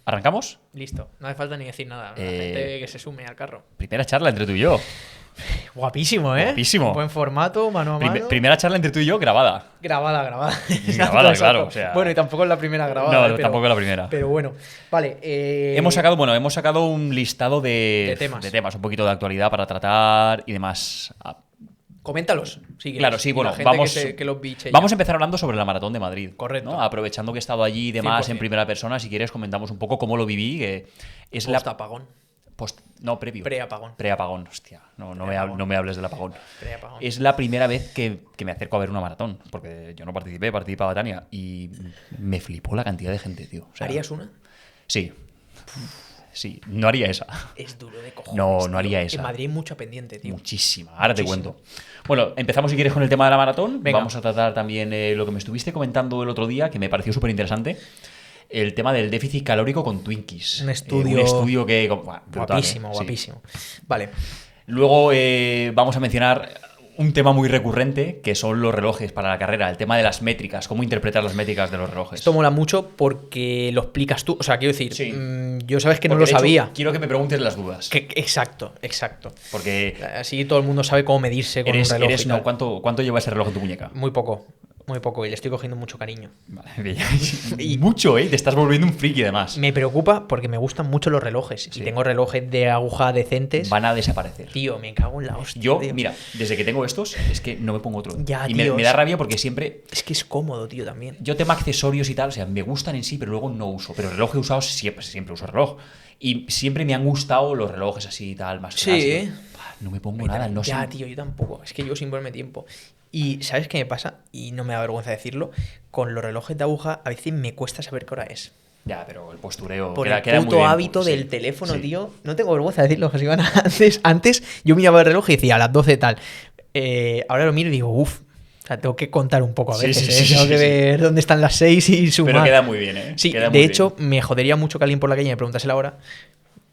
¿Arrancamos? Listo. No hace falta ni decir nada. La gente que se sume al carro. Primera charla entre tú y yo. Guapísimo, ¿eh? Guapísimo. Buen formato, mano a mano. Primera charla entre tú y yo grabada. Grabada. Grabada, claro. O sea... Bueno, y tampoco es la primera grabada. No, tampoco es la primera. Pero bueno, vale. Hemos sacado un listado de temas, un poquito de actualidad para tratar y demás. Coméntalos, si quieres. Claro, sí, bueno, vamos a empezar hablando sobre la Maratón de Madrid. Correcto. ¿no? Aprovechando que he estado allí y demás 100%. en primera persona, si quieres comentamos un poco cómo lo viví, que es Post-apagón. No, previo. Pre-apagón. Pre-apagón, hostia. No me hables del apagón. Pre-apagón. Es la primera vez que me acerco a ver una maratón, porque yo no participaba Tania, y me flipó la cantidad de gente, tío. O sea, ¿Harías una? Sí. Sí, no haría esa. Es duro de cojones. No haría esa. En Madrid hay mucha pendiente, tío. Muchísima. Ahora te cuento. Bueno, empezamos si quieres con el tema de la maratón. Venga. Vamos a tratar también lo que me estuviste comentando el otro día, que me pareció súper interesante. El tema del déficit calórico con Twinkies. Un estudio que... brutal, guapísimo. Vale. Luego vamos a mencionar un tema muy recurrente, que son los relojes para la carrera. El tema de las métricas. Cómo interpretar las métricas de los relojes. Esto mola mucho porque lo explicas tú. O sea, quiero decir, Sí. Yo sabes que Porque, no lo de hecho, sabía. quiero que me preguntes las dudas. Exacto. Porque Así todo el mundo sabe cómo medirse con un reloj. y tal. ¿Cuánto lleva ese reloj en tu muñeca? Muy poco. Y le estoy cogiendo mucho cariño. Vale, mucho, ¿eh? Te estás volviendo un friki además. Me preocupa porque me gustan mucho los relojes. Sí. Y tengo relojes de aguja decentes. Van a desaparecer. Tío, me cago en la hostia. Yo, tío. mira, desde que tengo estos, es que no me pongo otro. Ya, y tío, me da rabia porque siempre... Es que es cómodo, tío, también. Yo tema accesorios y tal, o sea, me gustan en sí, pero luego no uso. Pero reloj he usado siempre uso reloj. Y siempre me han gustado los relojes así y tal, más Sí. clásicos. No me pongo nada, no sé. Ya, tío, yo tampoco. Es que yo sin ponerme tiempo. Y ¿sabes qué me pasa? Y no me da vergüenza decirlo. Con los relojes de aguja a veces me cuesta saber qué hora es. Ya, pero el postureo Por queda el muy puto bien, hábito sí. del teléfono, Sí. tío. No tengo vergüenza de decirlo, José Iván. Antes yo miraba el reloj y decía a las 12 tal. Ahora lo miro y digo, uff. O sea, tengo que contar un poco a Sí, veces. sí, Tengo sí, que sí. ver dónde están las 6 y sumar. Pero queda muy bien, ¿eh? Sí, Queda de muy hecho, bien. me jodería mucho que alguien por la calle me preguntase la hora.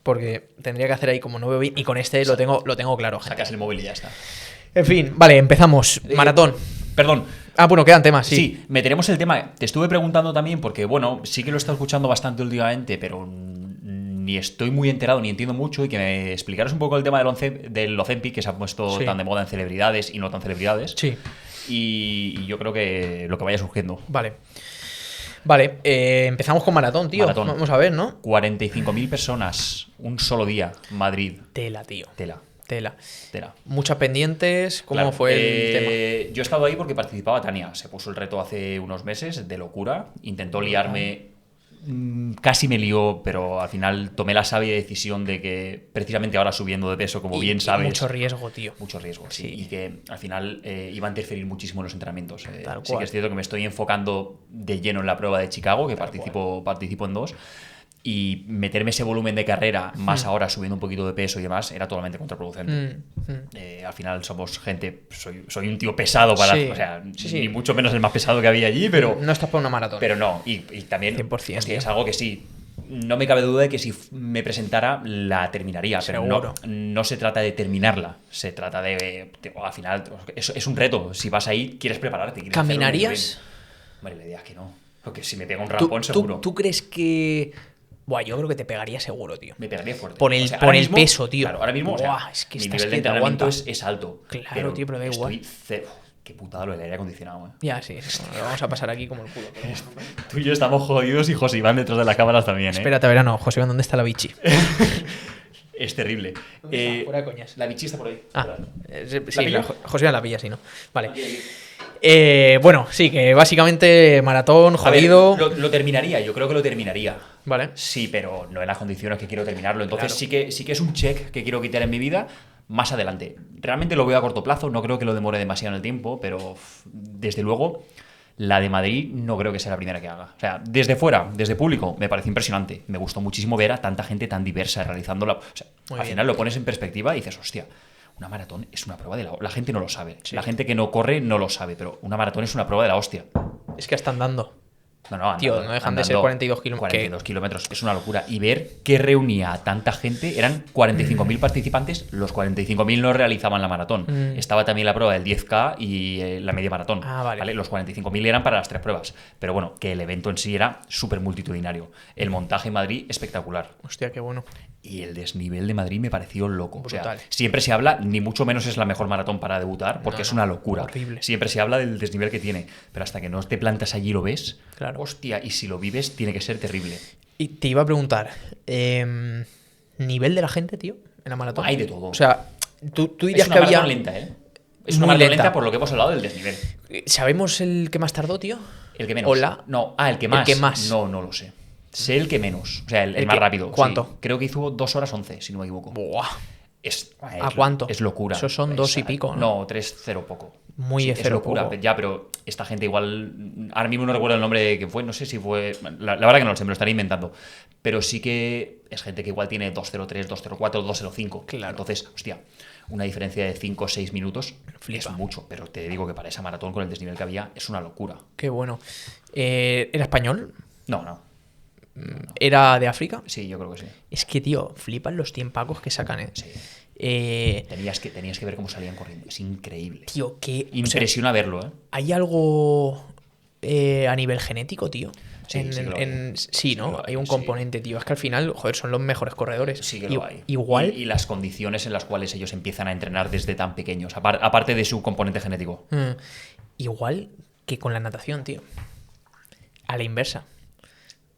Porque tendría que hacer ahí como no veo bien. Y con este lo tengo claro, gente. Sacas el móvil y ya está. En fin, vale, empezamos. Maratón. Perdón. Bueno, quedan temas, sí. Sí, meteremos el tema. Te estuve preguntando también, porque bueno, sí que lo he estado escuchando bastante últimamente, pero ni estoy muy enterado ni entiendo mucho, y que me explicaras un poco el tema del Ozempic, que se ha puesto Sí. tan de moda en celebridades y no tan celebridades. Sí. Y yo creo que lo que vaya surgiendo. Vale, empezamos con maratón, tío. Maratón. Vamos a ver, ¿no? 45.000 personas, un solo día, Madrid. Tela, tío. Tela. Muchas pendientes. ¿Cómo Claro, fue el yo he estado ahí porque participaba Tania. Se puso el reto hace unos meses de locura. Intentó liarme. Casi me lió, pero al final tomé la sabia decisión de que precisamente ahora subiendo de peso, como tema? bien sabes. Mucho riesgo, tío. Mucho riesgo, sí. Sí. Y que al final iba a interferir muchísimo en los entrenamientos. Tal Sí cual. que es cierto que me estoy enfocando de lleno en la prueba de Chicago, que participo en 2. Y meterme ese volumen de carrera, más ahora subiendo un poquito de peso y demás, era totalmente contraproducente. Al final somos gente... Soy un tío pesado para... Sí. O sea, Sí. ni mucho menos el más pesado que había allí, pero... No estás para una maratón. Pero no, y también 100%, hostia, tío. es algo que sí, no me cabe duda de que si me presentara la terminaría, pero Seguro. no se trata de terminarla, se trata al final, es un reto, si vas ahí quieres prepararte. Quieres hacerlo muy ¿Caminarías? bien. Vale, la idea es que no, porque si me pega un rampón ¿Tú, seguro, ¿Tú crees que...? Buah, yo creo que te pegaría seguro, tío. me pegaría fuerte. Por el- O sea, por ahora el mismo, peso, tío. Claro, ahora mismo o sea, Buah, es que mi estás nivel de que te entrenamiento aguanta. es alto. Claro, tío, pero da igual. Estoy cero. Qué putada lo del aire acondicionado, Ya, sí. Bueno, lo vamos a pasar aquí como el culo. Pero bueno. Tú y yo estamos jodidos y José Iván detrás de las cámaras también, Espérate, verano. José Iván, ¿dónde está la bichi? Es terrible. ¿Dónde está? Fuera de coñas. La bichi está por ahí. Sí, pillo? José Iván la pilla, sí, ¿no? Vale. Aquí. Bueno, sí, que básicamente maratón, A ver, jodido. lo terminaría, yo creo que lo terminaría. Vale. Sí, pero no en las condiciones que quiero terminarlo. Entonces Claro. sí que es un check que quiero quitar en mi vida más adelante. Realmente lo veo a corto plazo, no creo que lo demore demasiado en el tiempo, pero desde luego la de Madrid no creo que sea la primera que haga. O sea, desde fuera, desde público, me parece impresionante. Me gustó muchísimo ver a tanta gente tan diversa realizándola. O sea, Muy al bien. final lo pones en perspectiva y dices, hostia, una maratón es una prueba de la gente no lo sabe. Sí. La gente que no corre no lo sabe, pero una maratón es una prueba de la hostia. Es que están dando. No, Tío, no dejan de ser andando 42 kilómetros. 42 kilómetros, es una locura. Y ver que reunía a tanta gente, eran 45.000 participantes, los 45.000 no realizaban la maratón. Estaba también la prueba del 10K y la media maratón. Vale. Los 45.000 eran para las 3 pruebas. Pero bueno, que el evento en sí era súper multitudinario. El montaje en Madrid, espectacular. Hostia, qué bueno. Y el desnivel de Madrid me pareció loco. Brutal. O sea, siempre se habla, ni mucho menos es la mejor maratón para debutar, porque es una locura. Horrible. Siempre se habla del desnivel que tiene, pero hasta que no te plantas allí y lo ves, Claro. hostia, y si lo vives tiene que ser terrible. Y te iba a preguntar, ¿nivel de la gente, tío, en la maratón? Hay de todo. O sea, tú dirías Es una que había... maratón lenta, ¿eh? Es una Muy maratón lenta. lenta por lo que hemos hablado del desnivel. ¿Sabemos el que más tardó, tío? El que menos. Hola. No, el que más. El que más. No lo sé. Sé el que menos. O sea, el ¿El más que- rápido. cuánto? Sí. Creo que hizo 2 horas 11, si no me equivoco. Buah. ¿A cuánto? Es locura. Eso son 2 y pico, ¿no? No, 3-0 poco. Muy Sí, de es cero locura. poco. Ya, pero esta gente igual. Ahora mismo no recuerdo el nombre que fue. No sé si fue. La verdad que no lo sé, me lo estaré inventando. Pero sí que es gente que igual tiene 2.03, 2.04, 2.05. Claro. Entonces, hostia, una diferencia de 5 o 6 minutos Flipa. es mucho. Pero te digo que para esa maratón con el desnivel que había es una locura. Qué bueno. ¿Era español? No. ¿Era de África? Sí, yo creo que sí. Es que, tío, flipan los tiempacos que sacan, ¿eh? Sí. Eh, Tenías que ver cómo salían corriendo. Es increíble. tío, que... Impresiona verlo, ¿eh? ¿Hay algo a nivel genético, tío? Sí, sí que lo hay. Sí, Sí ¿no? que lo Hay hay, un sí. componente, tío. Es que al final, joder, son los mejores corredores. Sí que lo hay. Igual... Y las condiciones en las cuales ellos empiezan a entrenar desde tan pequeños, aparte de su componente genético. igual que con la natación, tío. A la inversa.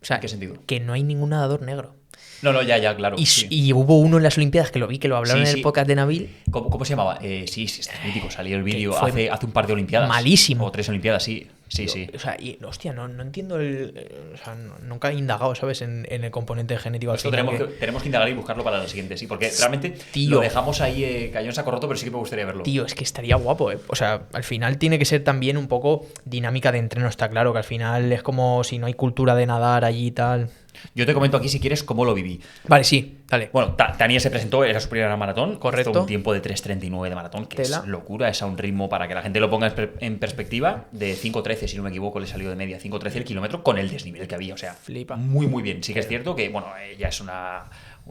O sea, ¿En qué sentido? que no hay ningún nadador negro. No, ya, claro. Y, sí. y hubo uno en las Olimpiadas que lo vi, que lo hablaron Sí, en sí. el podcast de Nabil. ¿Cómo se llamaba? Sí, está mítico. Salió el vídeo fue hace un par de Olimpiadas. malísimo. O 3 Olimpiadas, sí. Sí. O sea, y, hostia, no entiendo o sea, nunca he indagado, ¿sabes? En el componente genético al Esto final. tenemos que indagar y buscarlo para la siguiente, sí. Porque realmente Tío. lo dejamos ahí cayó en saco roto, pero sí que me gustaría verlo. Tío, es que estaría guapo, ¿eh? O sea, al final tiene que ser también un poco dinámica de entreno, está claro, que al final es como si no hay cultura de nadar allí y tal. Yo te comento aquí, si quieres, cómo lo viví. Vale, sí, dale. Bueno, Tania se presentó, era su primera maratón. Correcto. Hizo un tiempo de 3.39 de maratón, que Tela. es locura, es a un ritmo, para que la gente lo ponga en perspectiva, de 5.13, si no me equivoco, le salió de media 5.13 el kilómetro con el desnivel que había. O sea, Flipa. muy bien. Sí que es cierto que, bueno, ella es una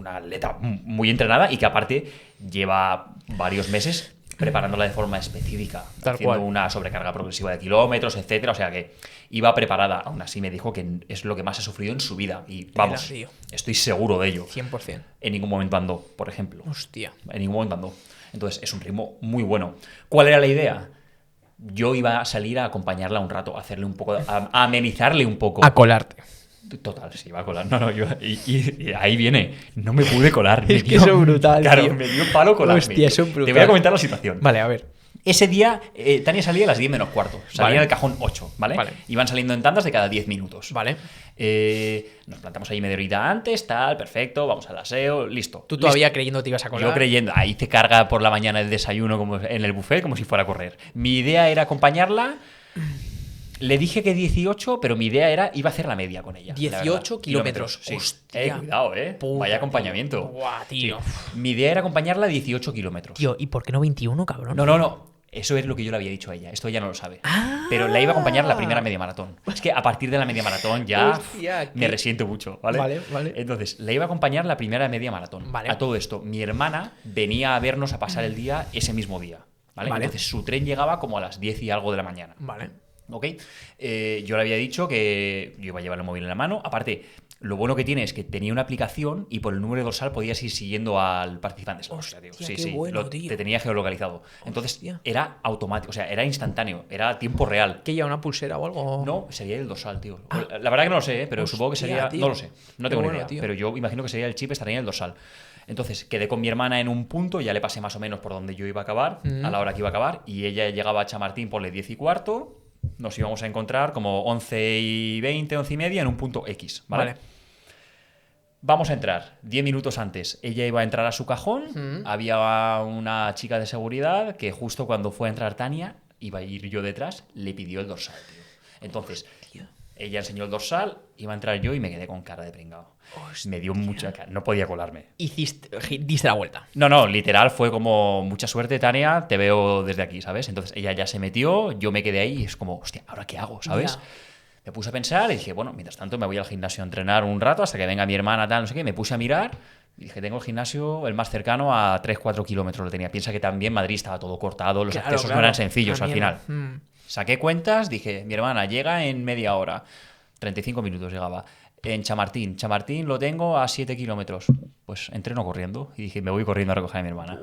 atleta muy entrenada y que aparte lleva varios meses preparándola de forma específica, Tal haciendo cual. una sobrecarga progresiva de kilómetros, etcétera. O sea que iba preparada. Aún así me dijo que es lo que más ha sufrido en su vida. Y vamos, tío. estoy seguro de ello. 100%. En ningún momento andó, por ejemplo. Hostia. En ningún momento andó. Entonces es un ritmo muy bueno. ¿Cuál era la idea? Yo iba a salir a acompañarla un rato, a hacerle un poco, a amenizarle un poco. A colarte. Total, se iba a colar. No, y ahí viene. No me pude colar. Es que eso es brutal, Claro, tío. me dio palo colarme. Hostia, eso es brutal. Te voy a comentar la situación. Vale, a ver. Ese día, Tania salía a las 10 menos cuarto. Salía Vale. en el cajón 8, ¿vale? Vale. Iban saliendo en tandas de cada 10 minutos. Vale. Nos plantamos ahí media horita antes, tal, perfecto, vamos al aseo, listo. Tú Listo. todavía creyendo te ibas a colar. Yo creyendo, ahí te carga por la mañana el desayuno como en el buffet como si fuera a correr. Mi idea era acompañarla. Le dije que 18, pero mi idea iba a hacer la media con ella. 18 kilómetros. Sí. Hostia. Cuidado, Puta, vaya acompañamiento. tío. Buah, tío. Sí. Mi idea era acompañarla a 18 kilómetros. Tío, ¿y por qué no 21, cabrón? No. Eso es lo que yo le había dicho a ella. Esto ella no lo sabe. Ah. Pero la iba a acompañar la primera media maratón. Es que a partir de la media maratón ya Hostia, me qué- resiento mucho, ¿vale? Vale. Entonces, la iba a acompañar la primera media maratón. Vale. A todo esto, mi hermana venía a vernos a pasar el día ese mismo día. ¿Vale? Vale. Entonces, su tren llegaba como a las 10 y algo de la mañana. Vale. ¿Ok? Yo le había dicho que yo iba a llevar el móvil en la mano. Aparte, lo bueno que tiene es que tenía una aplicación y por el número dorsal podías ir siguiendo al participante. Es la hostia, tío. Hostia, Sí, qué sí. bueno, tío. Te tenía geolocalizado. Entonces, Hostia. era automático, o sea, era instantáneo, era a tiempo real. ¿Qué lleva una pulsera o algo? No, sería el dorsal, tío. La verdad que no lo sé, pero supongo que Hostia, sería. tío. No lo sé, no tengo Qué ni bueno, idea. tío. Pero yo imagino que sería el chip, estaría en el dorsal. Entonces quedé con mi hermana en un punto, ya le pasé más o menos por donde yo iba a acabar, a la hora que iba a acabar, y ella llegaba a Chamartín por las 10 y cuarto. Nos íbamos a encontrar como 11 y 20, 11 y media en un punto X, ¿vale? Vale. Vamos a entrar 10 minutos antes. Ella iba a entrar a su cajón. Había una chica de seguridad que justo cuando fue a entrar Tania, iba a ir yo detrás, le pidió el dorsal, tío. Entonces, ella enseñó el dorsal, iba a entrar yo y me quedé con cara de pringao. Me dio mucha cara, no podía colarme. Diste la vuelta. No, literal fue como mucha suerte, Tania, te veo desde aquí, ¿sabes? Entonces ella ya se metió, yo me quedé ahí y es como, hostia, ¿ahora qué hago, ¿sabes? Ya. Me puse a pensar y dije, bueno, mientras tanto me voy al gimnasio a entrenar un rato hasta que venga mi hermana, tal, no sé qué. Me puse a mirar y dije, tengo el gimnasio el más cercano a 3-4 kilómetros lo tenía. Piensa que también Madrid estaba todo cortado, los accesos no eran sencillos al final. Saqué cuentas, dije, mi hermana llega en media hora, 35 minutos llegaba. En Chamartín lo tengo a 7 kilómetros. Pues entreno corriendo y dije, me voy corriendo a recoger a mi hermana.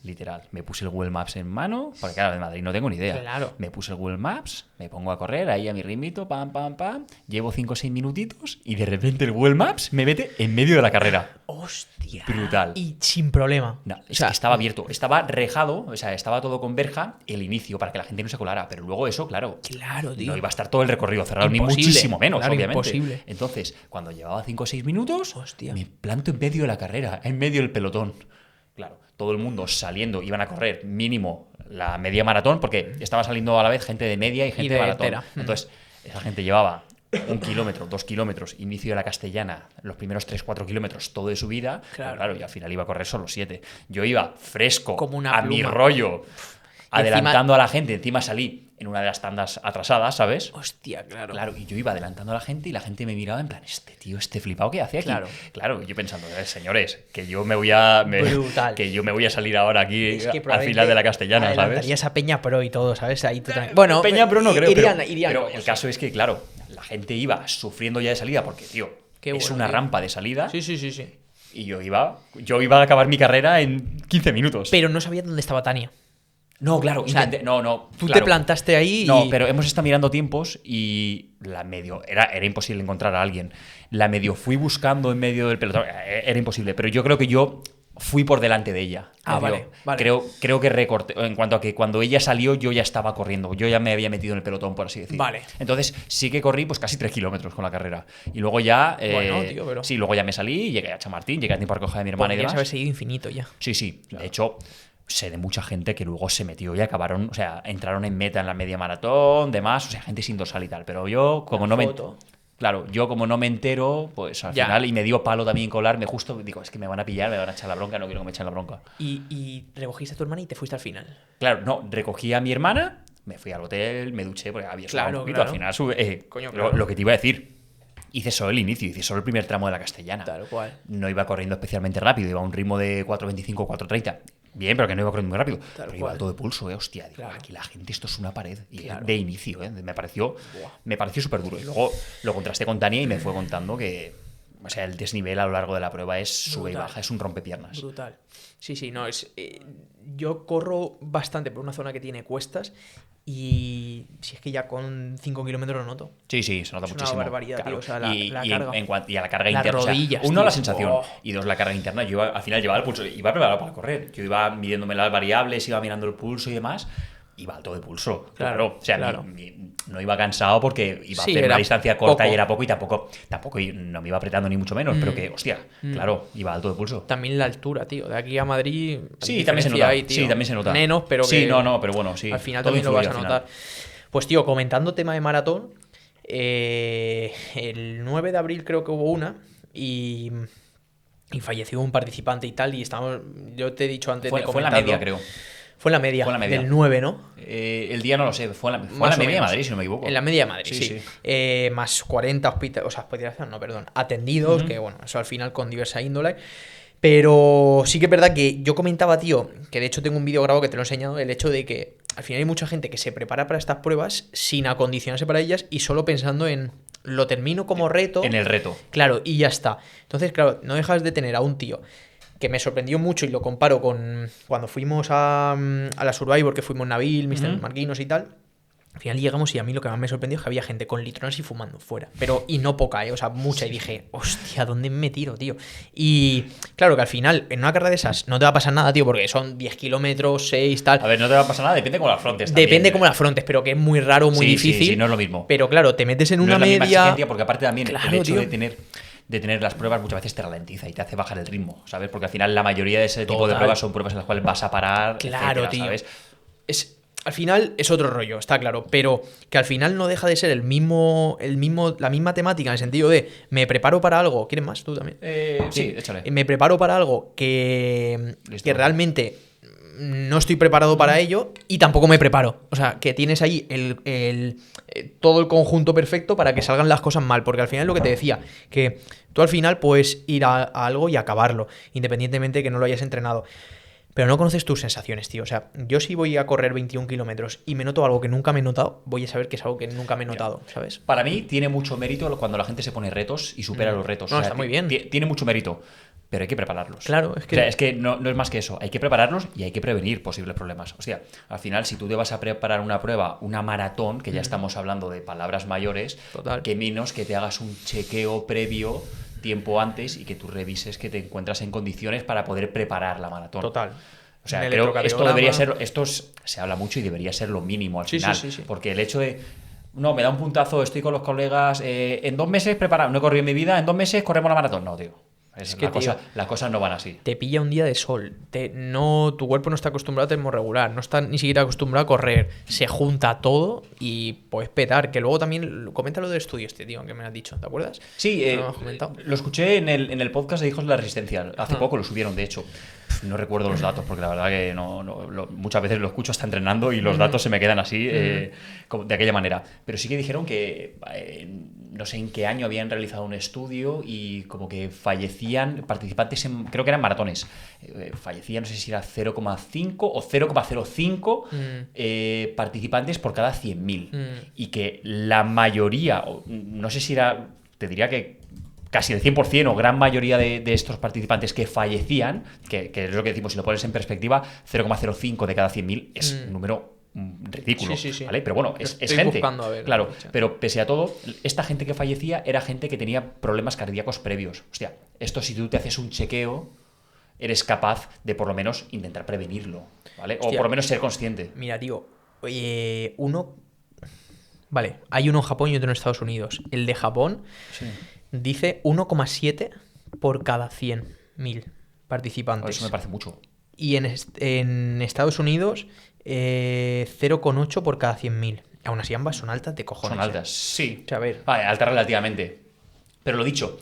Literal, me puse el Google Maps en mano, porque claro, de Madrid no tengo ni idea. Claro. Me puse el Google Maps, me pongo a correr ahí a mi ritmito, pam, pam, pam. Llevo 5 o 6 minutitos y de repente el Google Maps me mete en medio de la carrera. Hostia. Brutal. Y sin problema. No, o sea, estaba abierto, estaba rejado, o sea, estaba todo con verja el inicio para que la gente no se colara. Pero luego eso, claro, tío. no iba a estar todo el recorrido cerrado, Imposible, ni muchísimo menos, claro, obviamente. imposible. Entonces, cuando llevaba 5 o 6 minutos, Hostia. me planto en medio de la carrera, en medio del pelotón. Claro, todo el mundo saliendo, iban a correr mínimo la media maratón, porque estaba saliendo a la vez gente de media y gente de maratón. entera. Entonces, esa gente llevaba 1 kilómetro, 2 kilómetros, inicio de la Castellana, los primeros 3-4 kilómetros, todo de su vida. Claro, y al final iba a correr solo 7. Yo iba fresco, como una a pluma. mi rollo, adelantando encima... a la gente. Encima salí en una de las tandas atrasadas, ¿sabes? Hostia, claro. Claro, y yo iba adelantando a la gente y la gente me miraba en plan, este tío, este flipado, ¿qué hace aquí? Claro, yo pensando, señores, que yo me voy a... que yo me voy a salir ahora aquí es que al final de la Castellana, ¿sabes? Esa Peña Pro y todo, ¿sabes? Ahí tú también. Bueno, Peña Pro no creo, irían, pero el caso es que, claro, la gente iba sufriendo ya de salida porque, tío, es una rampa de salida. Sí. Y yo iba a acabar mi carrera en 15 minutos. Pero no sabía dónde estaba Tania. No, claro, no. Tú te plantaste ahí y... No, pero hemos estado mirando tiempos y la medio... Era imposible encontrar a alguien. La medio fui buscando en medio del pelotón. Era imposible, pero yo creo que yo fui por delante de ella. Vale. Creo que recorté... En cuanto a que cuando ella salió, yo ya estaba corriendo. Yo ya me había metido en el pelotón, por así decirlo. Vale. Entonces, sí que corrí pues casi 3 kilómetros con la carrera. Y luego ya... Bueno, tío, pero... Sí, luego ya me salí, llegué a Chamartín, llegué a tiempo a recoger a mi hermana y demás. Ya sabes seguido infinito ya. Sí. Claro. De hecho... sé de mucha gente que luego se metió y acabaron, o sea, entraron en meta en la media maratón, demás, o sea, gente sin dorsal y tal. Pero yo, como no me... Claro, yo como no me entero, pues al final, y me dio palo también colarme, justo digo, es que me van a pillar, me van a echar la bronca, no quiero que me echen la bronca. Y recogiste a tu hermana y te fuiste al final. Claro, no, recogí a mi hermana, me fui al hotel, me duché, porque había sudado un poquito, al final sube... lo que te iba a decir... Hice solo el inicio, hice solo el primer tramo de la Castellana. Tal cual. No iba corriendo especialmente rápido, iba a un ritmo de 4.25, 4.30. Bien, pero que no iba corriendo muy rápido. Pero iba todo de pulso, hostia. Digo, aquí la gente, esto es una pared. Y de inicio, me pareció súper duro. Y luego lo contrasté con Tania y me fue contando que, o sea, el desnivel a lo largo de la prueba es sube y baja, es un rompepiernas. Brutal. Sí, no, es... yo corro bastante por una zona que tiene cuestas y si es que ya con 5 kilómetros lo noto. Sí, se nota muchísimo. Es una barbaridad, tío. O sea, la carga. Y a la carga las interna. Rodillas, uno, tío. la sensación. Y dos, la carga interna. Yo al final llevaba el pulso. Iba preparado para correr. Yo iba midiéndome las variables, iba mirando el pulso y demás. Iba alto de pulso. Claro. O sea, no iba cansado porque iba a hacer una distancia corta y era poco y tampoco no me iba apretando ni mucho menos. Pero que, hostia, claro, iba alto de pulso. También la altura, tío. De aquí a Madrid. Sí, también se nota. Ahí, tío. Sí, también se nota. Menos, pero que. Sí, pero bueno, sí. Al final también lo vas a notar. Pues, tío, comentando tema de maratón, el 9 de abril creo que hubo una y falleció un participante y tal. Y estamos. Yo te he dicho antes de comentarlo. Fue en la media, creo. Fue en la media, del 9, ¿no? El día no lo sé, fue en la media de Madrid, si no me equivoco. En la media de Madrid, sí. Más 40 hospitalizaciones, atendidos, que bueno, eso al final con diversa índole. Pero sí que es verdad que yo comentaba, tío, que de hecho tengo un vídeo grabado que te lo he enseñado, el hecho de que al final hay mucha gente que se prepara para estas pruebas sin acondicionarse para ellas y solo pensando en lo termino como reto. En el reto. Claro, y ya está. Entonces, claro, no dejas de tener a un tío que me sorprendió mucho y lo comparo con cuando fuimos a la Survivor, que fuimos Nabil, Mr. Marquinos y tal. Al final llegamos y a mí lo que más me sorprendió es que había gente con litronas y fumando fuera. Y no poca, o sea, mucha. Y dije, hostia, ¿dónde me tiro, tío? Y claro que al final, en una carrera de esas, no te va a pasar nada, tío, porque son 10 kilómetros, 6, tal. A ver, no te va a pasar nada, depende cómo la afrontes. Depende cómo la afrontes, pero que es muy raro, muy difícil. Sí, no es lo mismo. Pero claro, te metes en una no es la media. Misma exigencia, porque aparte también claro, el hecho tío, de tener las pruebas muchas veces te ralentiza y te hace bajar el ritmo, ¿sabes? Porque al final la mayoría de ese tipo de pruebas son pruebas en las cuales vas a parar, claro, etcétera, tío. ¿sabes? Al final es otro rollo, está claro, pero que al final no deja de ser la misma temática en el sentido de me preparo para algo. ¿Quieres más tú también? Sí, échale. Me preparo para algo que realmente no estoy preparado para ello y tampoco me preparo. O sea, que tienes ahí todo el conjunto perfecto para que salgan las cosas mal. Porque al final es lo que te decía, que tú al final puedes ir a algo y acabarlo, independientemente de que no lo hayas entrenado. Pero no conoces tus sensaciones, tío. O sea, yo si voy a correr 21 kilómetros y me noto algo que nunca me he notado, voy a saber que es algo que nunca me he notado, ¿sabes? Para mí tiene mucho mérito cuando la gente se pone retos y supera los retos. No, O sea, está muy bien. Tiene mucho mérito, pero hay que prepararlos. Claro, es que... O sea, es que no es más que eso. Hay que prepararlos y hay que prevenir posibles problemas. O sea, al final, si tú te vas a preparar una prueba, una maratón, que ya estamos hablando de palabras mayores, Total. que menos que te hagas un chequeo previo tiempo antes y que tú revises que te encuentras en condiciones para poder preparar la maratón. Total. O sea, Un creo que esto debería electrocardiograma. ser, se habla mucho y debería ser lo mínimo al Sí, final. sí. Porque el hecho de, no, me da un puntazo, estoy con los colegas, en 2 meses preparado, no he corrido en mi vida, en 2 meses corremos la maratón. No, tío. Es que, Las cosas no van así. Te pilla un día de sol, tu cuerpo no está acostumbrado a termo regular, no está ni siquiera acostumbrado a correr, se junta todo y puedes petar. Que luego también comenta lo del estudio tío, que me has dicho, ¿te acuerdas? Sí, ¿No lo has comentado? lo escuché en el podcast de Hijos de la Resistencia. Hace poco lo subieron, de hecho. No recuerdo los datos, porque la verdad que muchas veces lo escucho hasta entrenando y los datos se me quedan así, de aquella manera. Pero sí que dijeron que no sé en qué año habían realizado un estudio y como que fallecían participantes creo que eran maratones. Fallecían, no sé si era 0,5 o 0,05 participantes por cada 100.000. Y que la mayoría, no sé si era, te diría que casi el 100% o gran mayoría de estos participantes que fallecían, que es lo que decimos, si lo pones en perspectiva, 0,05 de cada 100.000 es un número ridículo, Sí. ¿vale? Pero bueno, es Estoy gente. buscando, a ver, claro, fecha. pero pese a todo, esta gente que fallecía era gente que tenía problemas cardíacos previos. Hostia, esto si tú te haces un chequeo, eres capaz de por lo menos intentar prevenirlo, ¿vale? O Hostia. por lo menos ser consciente. Mira, tío, Vale, hay uno en Japón y otro en Estados Unidos. El de Japón dice 1,7 por cada 100.000 participantes. Eso me parece mucho. Y en Estados Unidos, 0,8 por cada 100.000. Aún así, ambas son altas de cojones. Son altas, sí. O sea, a ver. Vale, altas relativamente. Pero lo dicho,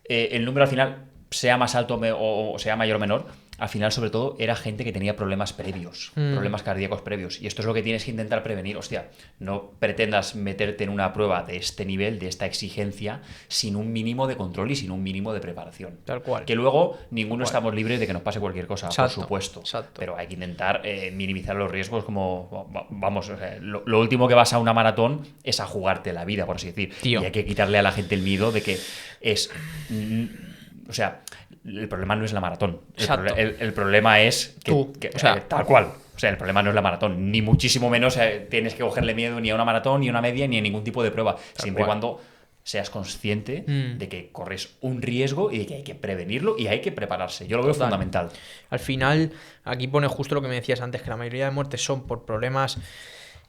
el número al final, sea más alto o sea mayor o menor, al final, sobre todo, era gente que tenía problemas previos, problemas cardíacos previos. Y esto es lo que tienes que intentar prevenir. Hostia, no pretendas meterte en una prueba de este nivel, de esta exigencia, sin un mínimo de control y sin un mínimo de preparación. Tal cual. Que luego ninguno estamos libres de que nos pase cualquier cosa, Exacto, por supuesto. exacto. Pero hay que intentar minimizar los riesgos como, vamos, o sea, lo último que vas a una maratón es a jugarte la vida, por así decir. Tío. Y hay que quitarle a la gente el miedo de que es... O sea, el problema no es la maratón. Exacto. El problema es que, Tú, o sea, tal cual. O sea, el problema no es la maratón. Ni muchísimo menos tienes que cogerle miedo ni a una maratón, ni a una media, ni a ningún tipo de prueba. Siempre y cual. cuando seas consciente de que corres un riesgo y de que hay que prevenirlo y hay que prepararse. Yo lo veo Total. fundamental. Al final, aquí pone justo lo que me decías antes, que la mayoría de muertes son por problemas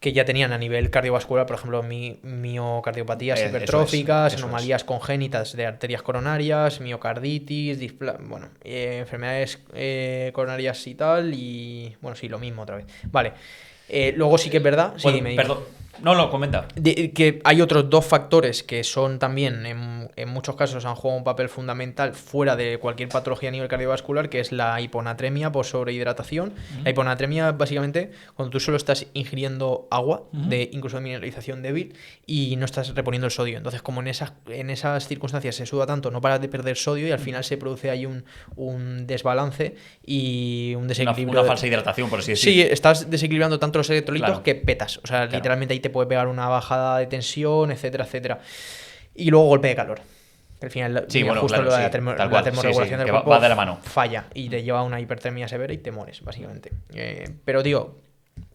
que ya tenían a nivel cardiovascular, por ejemplo, miocardiopatías Eso hipertróficas, es. anomalías congénitas de arterias coronarias, miocarditis, enfermedades coronarias y tal, y bueno, sí, lo mismo otra vez. Vale. Luego sí que es verdad. Sí, Bueno, dime. perdón. No, comenta. Que hay otros dos factores que son también, en muchos casos, han jugado un papel fundamental fuera de cualquier patología a nivel cardiovascular, que es la hiponatremia por sobrehidratación. La hiponatremia, básicamente, cuando tú solo estás ingiriendo agua, incluso de mineralización débil, y no estás reponiendo el sodio. Entonces, como en esas circunstancias se suda tanto, no paras de perder sodio y al final se produce ahí un desbalance y un desequilibrio. Una falsa hidratación, por así decirlo. Sí, estás desequilibrando tanto los electrolitos Claro. que petas. O sea, Claro. literalmente ahí te puede pegar una bajada de tensión, etcétera, etcétera. Y luego golpe de calor. Que al final, Sí, bueno, justo claro, lo de sí, la tal cual. termorregulación Sí, del que cuerpo va de la mano. falla y te lleva a una hipertermia severa y te mueres, básicamente. Pero, tío,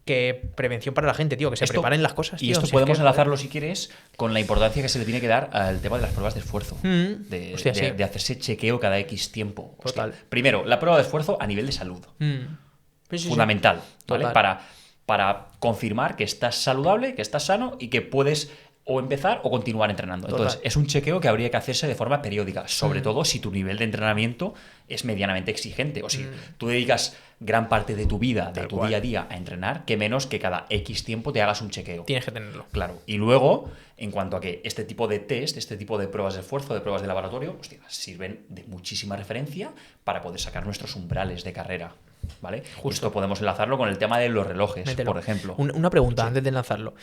que prevención para la gente, tío, que se preparen las cosas, tío. Y esto Si es podemos que, enlazarlo, si quieres, con la importancia que se le tiene que dar al tema de las pruebas de esfuerzo. De Hostia, sí. hacerse chequeo cada X tiempo. Hostia. Total. Primero, la prueba de esfuerzo a nivel de salud. Sí. Fundamental, ¿vale? Total. Para confirmar que estás saludable, que estás sano y que puedes o empezar o continuar entrenando. Entonces, Total. es un chequeo que habría que hacerse de forma periódica, sobre todo si tu nivel de entrenamiento es medianamente exigente. O si tú dedicas gran parte de tu vida, de Tal tu cual. día a día a entrenar, que menos que cada X tiempo te hagas un chequeo. Tienes que tenerlo. Claro. Y luego, en cuanto a que este tipo de test, este tipo de pruebas de esfuerzo, de pruebas de laboratorio, hostia, sirven de muchísima referencia para poder sacar nuestros umbrales de carrera. ¿Vale? Justo podemos enlazarlo con el tema de los relojes, Mételo. por ejemplo. Una pregunta antes de lanzarlo.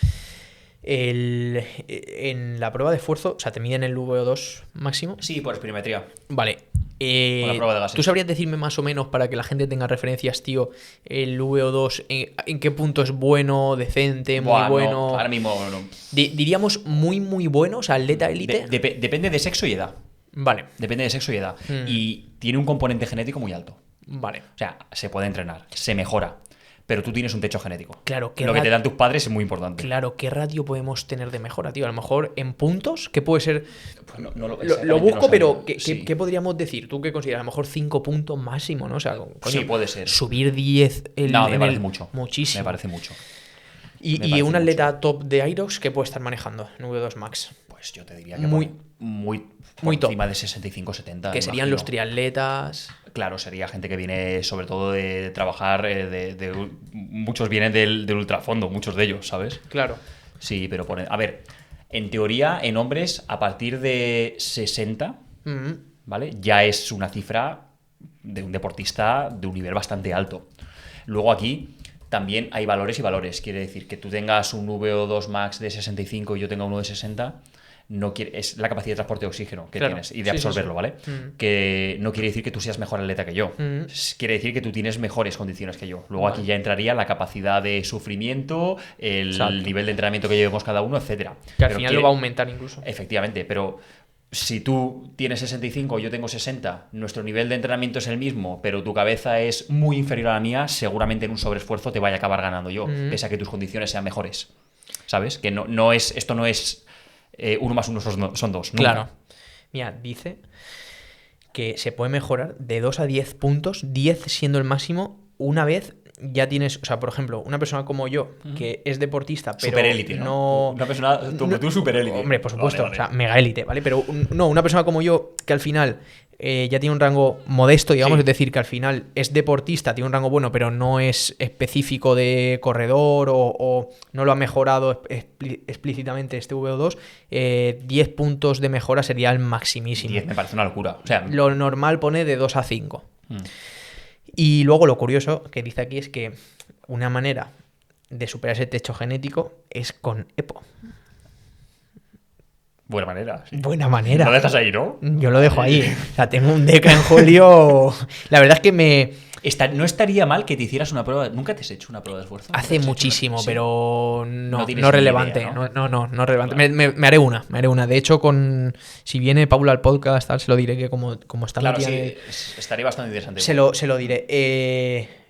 En la prueba de esfuerzo, o sea, te miden el VO2 máximo. Sí, por espirometría. Vale. Con la prueba de gases. ¿Tú sabrías decirme más o menos, para que la gente tenga referencias, tío, el VO2, en qué punto es bueno, decente, muy Buah, no, bueno? ahora mismo no. Diríamos muy, muy bueno, o sea, atleta élite. Depende de sexo y edad. Vale, Depende de sexo y edad. Y tiene un componente genético muy alto. vale. O sea, se puede entrenar, se mejora, pero tú tienes un techo genético. Claro, Lo que te dan tus padres es muy importante. Claro, ¿qué radio podemos tener de mejora, tío? A lo mejor en puntos, ¿qué puede ser? Pues no Lo exactamente busco, no sé. pero Sí. ¿qué podríamos decir? ¿Tú qué consideras? A lo mejor 5 puntos máximo, ¿no? O sea, coño, Sí, puede ser. Subir 10 No, me parece mucho. Muchísimo. Me parece mucho. Y me parece un mucho. atleta top de Aerox, ¿qué puede estar manejando en V2 Max? Pues yo te diría que Muy- muy muy por top. encima de 65-70. Que serían imagino. los triatletas. Claro, sería gente que viene sobre todo de trabajar, muchos vienen del ultrafondo, muchos de ellos, ¿sabes? Claro. Sí, pero a ver, en teoría, en hombres, a partir de 60, ¿vale? Ya es una cifra de un deportista de un nivel bastante alto. Luego aquí también hay valores y valores. Quiere decir que tú tengas un VO2 max de 65 y yo tenga uno de 60, no quiere, es la capacidad de transporte de oxígeno que Claro. tienes y de Sí, sí, absorberlo, sí. ¿vale? Que no quiere decir que tú seas mejor atleta que yo. Quiere decir que tú tienes mejores condiciones que yo. Luego Vale. aquí ya entraría la capacidad de sufrimiento, el Exacto. nivel de entrenamiento que llevemos cada uno, etcétera. Que al Pero final lo va a aumentar incluso. Efectivamente, pero si tú tienes 65 y yo tengo 60, nuestro nivel de entrenamiento es el mismo, pero tu cabeza es muy inferior a la mía, seguramente en un sobreesfuerzo te vaya a acabar ganando yo, pese a que tus condiciones sean mejores. ¿Sabes? Que esto no es 1 más 1 son 2. Claro. Mira, dice que se puede mejorar de 2 a 10 puntos, 10 siendo el máximo, una vez ya tienes, o sea, por ejemplo, una persona como yo, que es deportista, pero Superélite, ¿no? Una persona como tú, superélite. Hombre, por supuesto, Vale, vale. o sea, mega élite, ¿vale? Pero una persona como yo, que al final ya tiene un rango modesto, digamos, Sí. es decir, que al final es deportista, tiene un rango bueno, pero no es específico de corredor o no lo ha mejorado explícitamente este VO2, 10 puntos de mejora sería el maximísimo. 10 me parece una locura. O sea, Lo normal pone de 2 a 5. Y luego lo curioso que dice aquí es que una manera de superar ese techo genético es con EPO. buena manera. Sí. Buena manera. Lo dejas ahí, ¿no? Yo lo dejo ahí. O sea, tengo un DECA en julio. La verdad es que No estaría mal que te hicieras una prueba. ¿Nunca te has hecho una prueba de esfuerzo? ¿Nunca te hace has hecho muchísimo, una- sí. pero No no, tienes no ni relevante. idea, No relevante. Claro. Me haré una, me haré una. De hecho, si viene Paula al podcast, tal, se lo diré que como está Claro, metida sí. en el- Estaría bastante interesante. Se lo diré.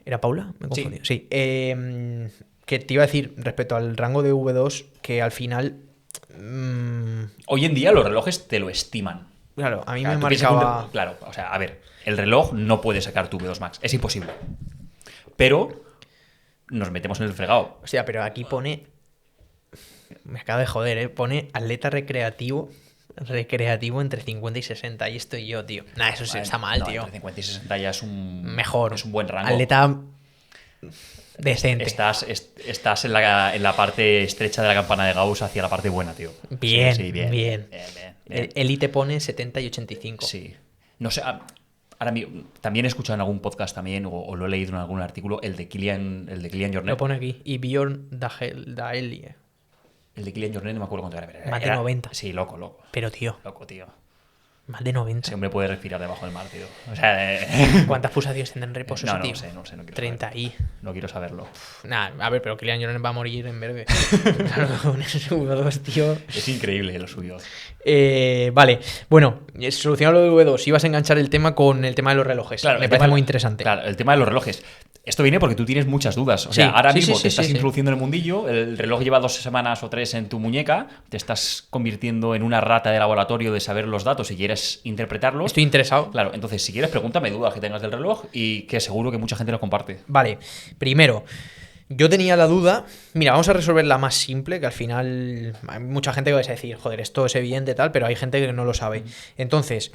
¿Era Paula? Me he Sí. confundido. Sí. Que te iba a decir respecto al rango de V2 que al final. Hoy en día los relojes te lo estiman. Claro, a mí Claro, me tú piensas que marcaba. claro, o sea, a ver, el reloj no puede sacar tu V2 Max. Es imposible. Pero nos metemos en el fregado. Hostia, pero aquí pone. Me acaba de joder, ¿eh? Pone atleta recreativo. Recreativo entre 50 y 60. Y estoy yo, tío. Nah, eso sí Vale, está mal, no, tío. Entre 50 y 60 ya es un. Mejor. Es un buen rango. Atleta decente. Estás en la parte estrecha de la campana de Gauss hacia la parte buena, tío. Bien, Sí, bien. bien. Elite pone 70 y 85. Sí. No sé, ahora también he escuchado en algún podcast también, o lo he leído en algún artículo, el de Kilian Jornet. Lo pone aquí. Y Bjorn Daelie. El de Kilian Jornet no me acuerdo cuánto era. Pero Más de 90. Sí, loco. Pero, tío, Loco, tío. más de 90. Ese hombre puede respirar debajo del mar, tío. O sea, ¿Cuántas pulsaciones tendrá en reposo no, ese no tío? lo sé, no sé, no quiero 30 saberlo. y. No quiero saberlo. Nah, a ver, pero Kylian Jornet va a morir en breve. Claro, con ese V2, tío. Es increíble lo suyo. Vale, bueno, solucionado lo de V2. Ibas a enganchar el tema con el tema de los relojes. Claro, Me el parece tema- muy interesante. Claro, el tema de los relojes. Esto viene porque tú tienes muchas dudas. O sea, Sí, ahora sí, mismo sí, te sí, estás sí. introduciendo en el mundillo, el reloj lleva 2 semanas o 3 en tu muñeca, te estás convirtiendo en una rata de laboratorio de saber los datos y quieres interpretarlos. Estoy interesado. Claro, entonces si quieres pregúntame dudas que tengas del reloj y que seguro que mucha gente lo comparte. Vale, primero, Yo tenía la duda, mira, vamos a resolver la más simple, que al final hay mucha gente que va a decir, joder, esto es evidente tal, pero hay gente que no lo sabe. Entonces,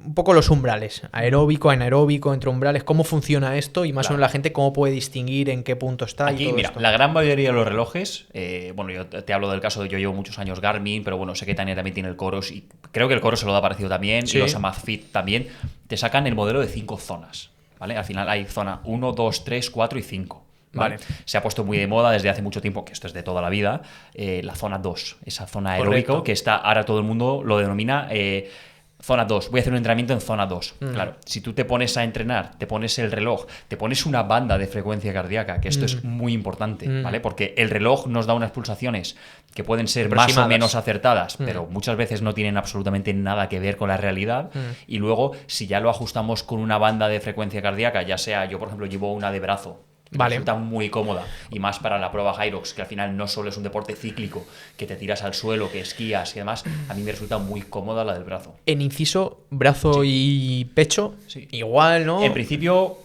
un poco los umbrales, aeróbico, anaeróbico, entre umbrales, cómo funciona esto y más o menos la gente cómo puede distinguir en qué punto está. Aquí, y todo mira, esto. la gran mayoría de los relojes, bueno, yo te hablo del caso de yo llevo muchos años Garmin, pero bueno, sé que Tania también tiene el Coros y creo que el Coros se lo da parecido también, Sí. y los Amazfit también, te sacan el modelo de 5 zonas, ¿vale? Al final hay zona 1, 2, 3, 4 y 5. ¿Vale? Vale. Se ha puesto muy de moda desde hace mucho tiempo, que esto es de toda la vida, la zona 2, esa zona aeróbico, Correcto. que está, ahora todo el mundo lo denomina zona 2. Voy a hacer un entrenamiento en zona 2. Claro, si tú te pones a entrenar, te pones el reloj, te pones una banda de frecuencia cardíaca, que esto es muy importante, ¿vale? Porque el reloj nos da unas pulsaciones que pueden ser más o Aproximadas. menos acertadas, pero muchas veces no tienen absolutamente nada que ver con la realidad. Y luego, si ya lo ajustamos con una banda de frecuencia cardíaca, ya sea, yo por ejemplo llevo una de brazo, Vale. resulta muy cómoda, y más para la prueba Hyrox, que al final no solo es un deporte cíclico, que te tiras al suelo, que esquías y demás, a mí me resulta muy cómoda la del brazo. En inciso, brazo y pecho, Sí. igual, ¿no? En principio,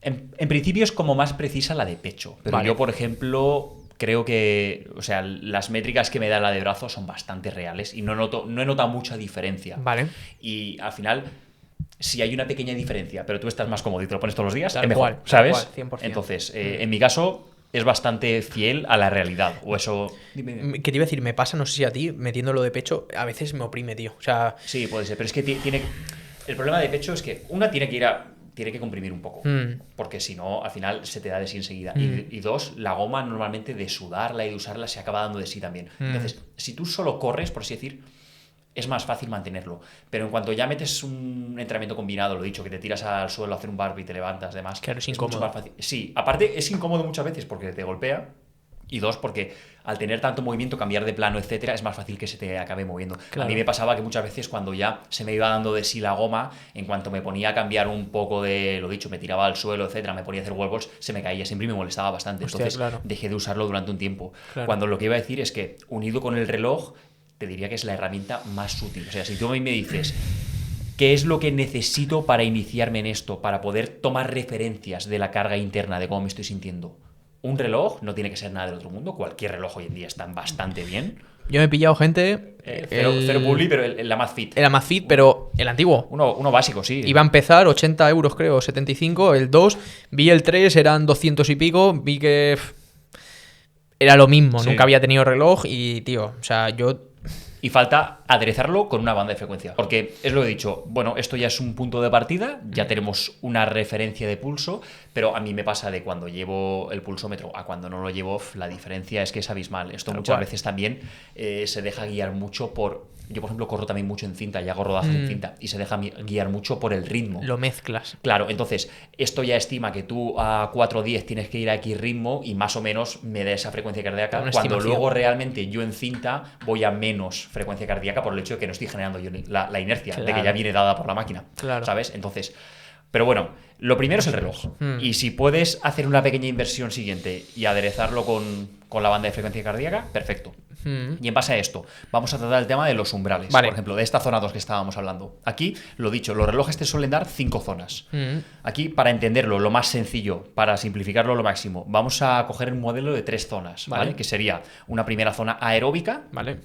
en principio es como más precisa la de pecho, pero Vale. yo, por ejemplo, creo que, o sea, las métricas que me da la de brazo son bastante reales y no he notado mucha diferencia. Vale. Y al final, si hay una pequeña diferencia, pero tú estás más cómodo y te lo pones todos los días, Tal es mejor, cual, tal ¿sabes? cual, 100%. Entonces, en mi caso, es bastante fiel a la realidad. O eso... Dime. ¿Qué te iba a decir? Me pasa, no sé si a ti, metiéndolo de pecho, a veces me oprime, tío. O sea, Sí, puede ser, pero es que tiene... El problema de pecho es que una tiene que comprimir un poco, porque si no, al final se te da de sí enseguida. Y dos, la goma normalmente de sudarla y de usarla se acaba dando de sí también. Entonces, si tú solo corres, por así decir, es más fácil mantenerlo. Pero en cuanto ya metes un entrenamiento combinado, lo dicho, que te tiras al suelo a hacer un barbie y te levantas, demás, Claro, es mucho incómodo. más fácil. Sí, aparte es incómodo muchas veces porque te golpea. Y dos, porque al tener tanto movimiento, cambiar de plano, etcétera, es más fácil que se te acabe moviendo. Claro. A mí me pasaba que muchas veces cuando ya se me iba dando de sí la goma, en cuanto me ponía a cambiar un poco de, lo dicho, me tiraba al suelo, etcétera, me ponía a hacer wall balls, se me caía siempre y me molestaba bastante. Hostia, Entonces claro. dejé de usarlo durante un tiempo. Claro. Cuando lo que iba a decir es que, unido con el reloj, te diría que es la herramienta más útil. O sea, si tú a mí me dices, ¿qué es lo que necesito para iniciarme en esto? Para poder tomar referencias de la carga interna, de cómo me estoy sintiendo. Un reloj no tiene que ser nada del otro mundo. Cualquier reloj hoy en día está bastante bien. yo me he pillado gente. Cero publi, pero el Amazfit. El Amazfit, pero el antiguo. Uno básico, sí. Iba a empezar 80 euros, creo, 75. El 2, vi el 3, eran 200 y pico. Vi que era lo mismo. Sí. Nunca había tenido reloj y, tío, o sea, yo. Y falta aderezarlo con una banda de frecuencia. Porque es lo que he dicho, bueno, esto ya es un punto de partida, ya tenemos una referencia de pulso, pero a mí me pasa de cuando llevo el pulsómetro a cuando no lo llevo, la diferencia es que es abismal. Esto Tal muchas cual. veces también se deja guiar mucho por... Yo, por ejemplo, corro también mucho en cinta y hago rodajes en cinta, y se deja guiar mucho por el ritmo. Lo mezclas. Claro, entonces, esto ya estima que tú a 4:10 tienes que ir a X ritmo y más o menos me da esa frecuencia cardíaca, Una cuando estimación. luego realmente yo en cinta voy a menos frecuencia cardíaca por el hecho de que no estoy generando yo la inercia, de que Claro. ya viene dada por la máquina, Claro. ¿sabes? Entonces, pero bueno, lo primero es el reloj. Y si puedes hacer una pequeña inversión siguiente y aderezarlo con la banda de frecuencia cardíaca, perfecto. Y en base a esto, vamos a tratar el tema de los umbrales. Vale. Por ejemplo, de esta zona 2 que estábamos hablando. Aquí, lo dicho, los relojes te suelen dar 5 zonas. Aquí, para entenderlo, lo más sencillo, para simplificarlo lo máximo, vamos a coger un modelo de 3 zonas, ¿vale? Vale. Que sería una primera zona aeróbica, Vale.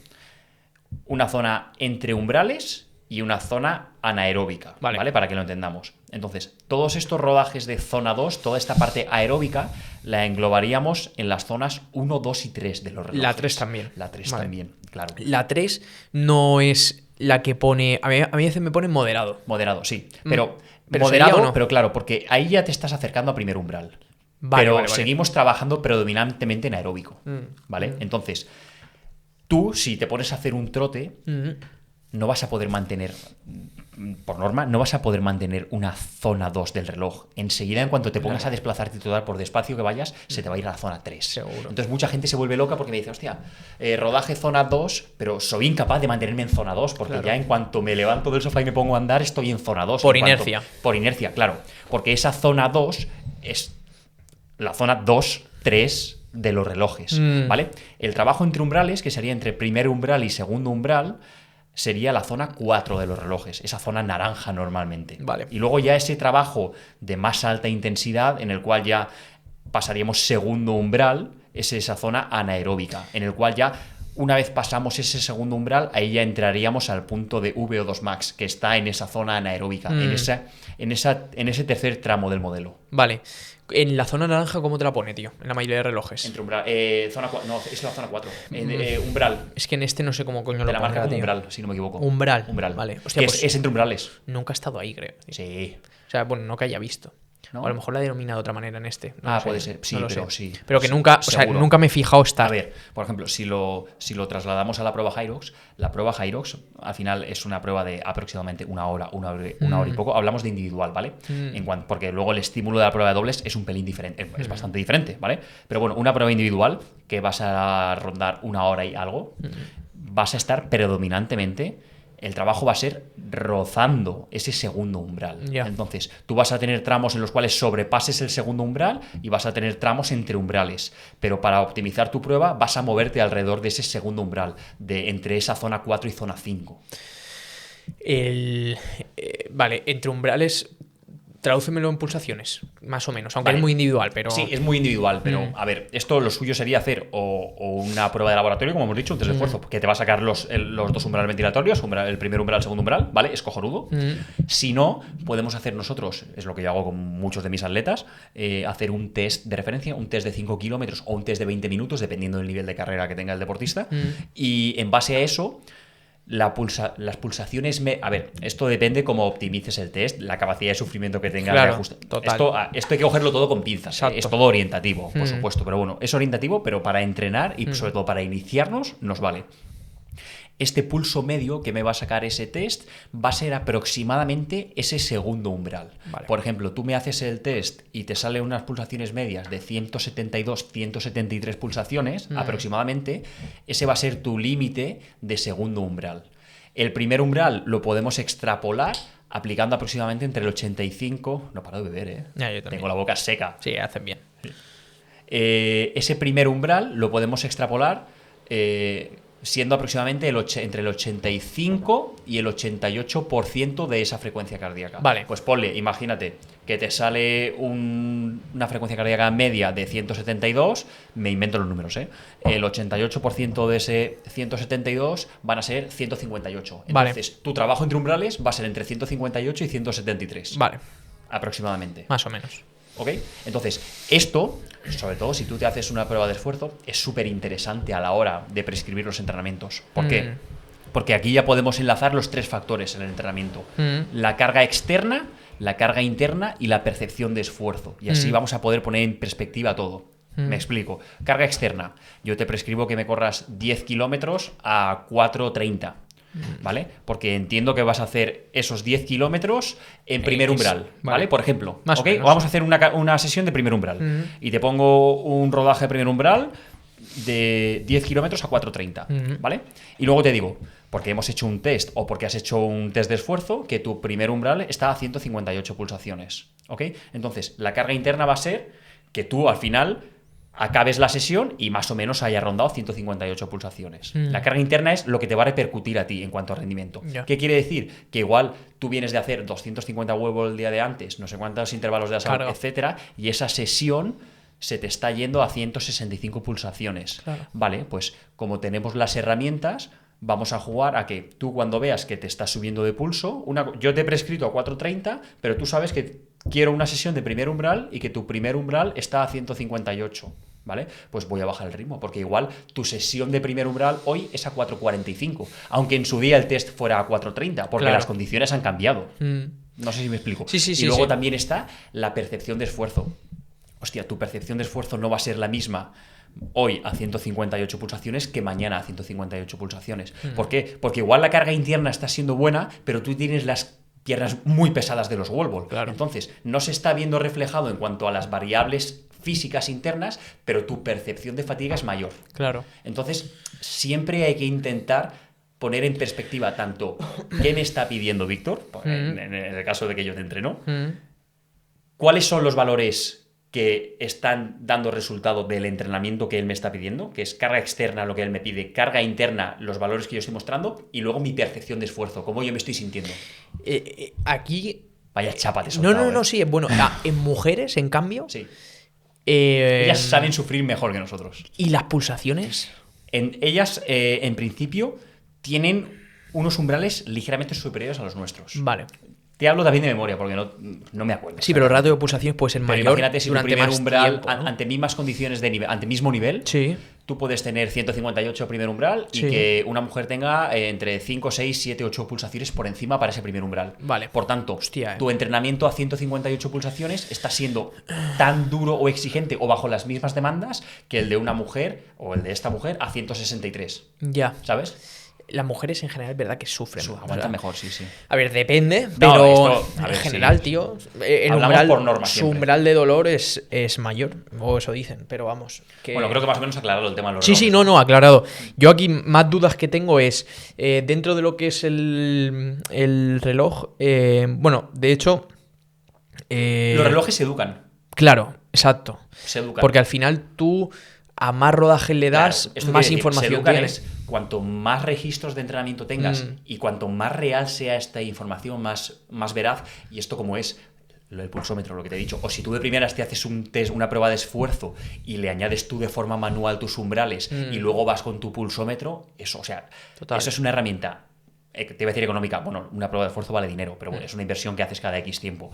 una zona entre umbrales y una zona anaeróbica, Vale. ¿vale? Para que lo entendamos. Entonces, todos estos rodajes de zona 2, toda esta parte aeróbica, la englobaríamos en las zonas 1, 2 y 3 de los relojes. La 3 también. La 3 Vale. también, claro. La 3 no es la que pone. A mí a veces me pone moderado. Moderado, sí. Pero, Pero moderado, sería o no. pero claro, porque ahí ya te estás acercando a primer umbral. Vale, pero vale, vale. seguimos trabajando predominantemente en aeróbico, ¿vale? Entonces, tú, si te pones a hacer un trote, no vas a poder mantener, por norma, no vas a poder mantener una zona 2 del reloj. Enseguida, en cuanto te pongas a desplazarte total por despacio que vayas, se te va a ir a la zona 3. Seguro. Entonces, mucha gente se vuelve loca porque me dice, hostia, rodaje zona 2, pero soy incapaz de mantenerme en zona 2, porque Claro. ya en cuanto me levanto del sofá y me pongo a andar, estoy en zona 2. Por En cuanto- inercia. Por inercia, claro. Porque esa zona 2 es la zona 2, 3 de los relojes, ¿vale? El trabajo entre umbrales, que sería entre primer umbral y segundo umbral, sería la zona 4 de los relojes, esa zona naranja normalmente. Vale. Y luego ya ese trabajo de más alta intensidad, en el cual ya pasaríamos segundo umbral, es esa zona anaeróbica, en el cual ya una vez pasamos ese segundo umbral, ahí ya entraríamos al punto de VO2 max, que está en esa zona anaeróbica, en ese tercer tramo del modelo. Vale. En la zona naranja, ¿cómo te la pone, tío? En la mayoría de relojes. Entre umbral, no, es la zona 4. Umbral. Es que en este no sé cómo coño Te lo la marca pondrá, como tío. umbral, si no me equivoco. Umbral. Umbral. Vale. Hostia, Que pues es entre umbrales. nunca he estado ahí, creo, tío. Sí. O sea, bueno, no que haya visto. ¿No? O a lo mejor la he denominado de otra manera en este. No lo sé, Puede ser. Sí, no lo pero sé. sí. Pero que Sí, nunca, o sea, seguro. nunca me he fijado estar. A ver, por ejemplo, si lo trasladamos a la prueba Hyrox, la prueba Hyrox al final es una prueba de aproximadamente una hora y poco. Hablamos de individual, ¿vale? Porque luego el estímulo de la prueba de dobles es un pelín diferente, es bastante diferente, ¿vale? Pero bueno, una prueba individual que vas a rondar una hora y algo, vas a estar predominantemente, el trabajo va a ser rozando ese segundo umbral. Ya. Entonces, tú vas a tener tramos en los cuales sobrepases el segundo umbral y vas a tener tramos entre umbrales. Pero para optimizar tu prueba vas a moverte alrededor de ese segundo umbral, entre esa zona 4 y zona 5. Vale, entre umbrales, tradúcemelo en pulsaciones, más o menos, aunque Vale. es muy individual, pero... Sí, es muy individual, pero a ver, esto lo suyo sería hacer o una prueba de laboratorio, como hemos dicho, un test de esfuerzo, que te va a sacar los dos umbrales ventilatorios, el primer umbral, el segundo umbral, ¿vale? Es cojonudo. Si no, podemos hacer nosotros, es lo que yo hago con muchos de mis atletas, hacer un test de referencia, un test de 5 kilómetros o un test de 20 minutos, dependiendo del nivel de carrera que tenga el deportista, y en base a eso... las pulsaciones... A ver, esto depende cómo optimices el test, la capacidad de sufrimiento que tengas. Claro, de ajuste. total. Esto hay que cogerlo todo con pinzas. Exacto. Es todo orientativo, por supuesto. Pero bueno, es orientativo, pero para entrenar y sobre todo para iniciarnos nos vale. Este pulso medio que me va a sacar ese test va a ser aproximadamente ese segundo umbral. Vale. Por ejemplo, tú me haces el test y te salen unas pulsaciones medias de 172, 173 pulsaciones aproximadamente. Ese va a ser tu límite de segundo umbral. El primer umbral lo podemos extrapolar aplicando aproximadamente entre el 85... No paro de beber, ¿eh? Ya, yo también. Tengo la boca seca. Sí, hacen bien. Ese primer umbral lo podemos extrapolar siendo aproximadamente entre el 85 y el 88% de esa frecuencia cardíaca. Vale. Pues ponle, imagínate, que te sale una frecuencia cardíaca media de 172, me invento los números, ¿eh? El 88% de ese 172 van a ser 158. Entonces, Vale. tu trabajo entre umbrales va a ser entre 158 y 173. Vale, Aproximadamente. más o menos. ¿Ok? Entonces, esto, sobre todo si tú te haces una prueba de esfuerzo, es súper interesante a la hora de prescribir los entrenamientos. ¿Por qué? Porque aquí ya podemos enlazar los tres factores en el entrenamiento. La carga externa, la carga interna y la percepción de esfuerzo. Y así vamos a poder poner en perspectiva todo. Me explico. Carga externa. Yo te prescribo que me corras 10 kilómetros a 4:30. ¿Vale? Porque entiendo que vas a hacer esos 10 kilómetros en primer umbral, ¿vale? Por ejemplo, Más o ¿ok? menos. Vamos a hacer una sesión de primer umbral y te pongo un rodaje de primer umbral de 10 kilómetros a 4:30, ¿vale? Y luego te digo, porque hemos hecho un test o porque has hecho un test de esfuerzo, que tu primer umbral está a 158 pulsaciones, ¿ok? Entonces, la carga interna va a ser que tú al final acabes la sesión y más o menos haya rondado 158 pulsaciones. La carga interna es lo que te va a repercutir a ti en cuanto a rendimiento. Ya. ¿Qué quiere decir? Que igual tú vienes de hacer 250 huevos el día de antes, no sé cuántos intervalos de asalto, Claro. etcétera, y esa sesión se te está yendo a 165 pulsaciones. Claro. Vale, pues como tenemos las herramientas, vamos a jugar a que tú cuando veas que te estás subiendo de pulso, yo te he prescrito a 4:30, pero tú sabes que quiero una sesión de primer umbral y que tu primer umbral está a 158, ¿vale? Pues voy a bajar el ritmo, porque igual tu sesión de primer umbral hoy es a 4:45, aunque en su día el test fuera a 4:30, porque Claro. las condiciones han cambiado. No sé si me explico. Sí, sí, y sí, luego sí. también está la percepción de esfuerzo. Hostia, tu percepción de esfuerzo no va a ser la misma hoy a 158 pulsaciones que mañana a 158 pulsaciones. ¿Por qué? Porque igual la carga interna está siendo buena, pero tú tienes las piernas muy pesadas de los wall ball. Claro. Entonces, no se está viendo reflejado en cuanto a las variables físicas internas, pero tu percepción de fatiga es mayor. Claro. Entonces, siempre hay que intentar poner en perspectiva tanto qué me está pidiendo Víctor, en el caso de que yo te entreno, cuáles son los valores que están dando resultado del entrenamiento que él me está pidiendo, que es carga externa lo que él me pide, carga interna los valores que yo estoy mostrando, y luego mi percepción de esfuerzo, cómo yo me estoy sintiendo. Aquí... Vaya chapa te he No, soltado, no, no, sí, bueno, en mujeres, en cambio, Sí. Ellas saben sufrir mejor que nosotros. ¿Y las pulsaciones? Ellas, en principio, tienen unos umbrales ligeramente superiores a los nuestros. Vale. Te hablo también de memoria, porque no me acuerdo. Sí, pero el ratio de pulsaciones puede ser Pero mayor imagínate si tu durante primer más umbral, tiempo, ¿no? ante mismas condiciones de nivel, ante mismo nivel, Sí. tú puedes tener 158 primer umbral y Sí. que una mujer tenga entre 5, 6, 7, 8 pulsaciones por encima para ese primer umbral. Vale. Por tanto, Hostia, tu entrenamiento a 158 pulsaciones está siendo tan duro o exigente o bajo las mismas demandas que el de una mujer o el de esta mujer a 163. Ya. ¿Sabes? Las mujeres en general es verdad que sufren. Aguanta O sea, mejor, sí, sí. A ver, depende, No, pero esto, a en ver, general, sí. tío, el Hablamos umbral, por norma su siempre. umbral de dolor es mayor, o eso dicen, pero vamos. Bueno, creo que más o menos aclarado el tema de los Sí, sí, relojes. no, aclarado. Yo aquí más dudas que tengo es, dentro de lo que es el reloj, bueno, de hecho... Los relojes se educan. Claro, exacto. Se educan. Porque al final tú a más rodaje le das, Claro, esto más quiere decir, se información educan tienes. es cuanto más registros de entrenamiento tengas y cuanto más real sea esta información, más veraz, y esto como es lo del pulsómetro, lo que te he dicho, o si tú de primeras te haces un test, una prueba de esfuerzo y le añades tú de forma manual tus umbrales y luego vas con tu pulsómetro, eso, o sea, Total. eso es una herramienta. Te iba a decir económica, bueno, una prueba de esfuerzo vale dinero, pero bueno, es una inversión que haces cada X tiempo.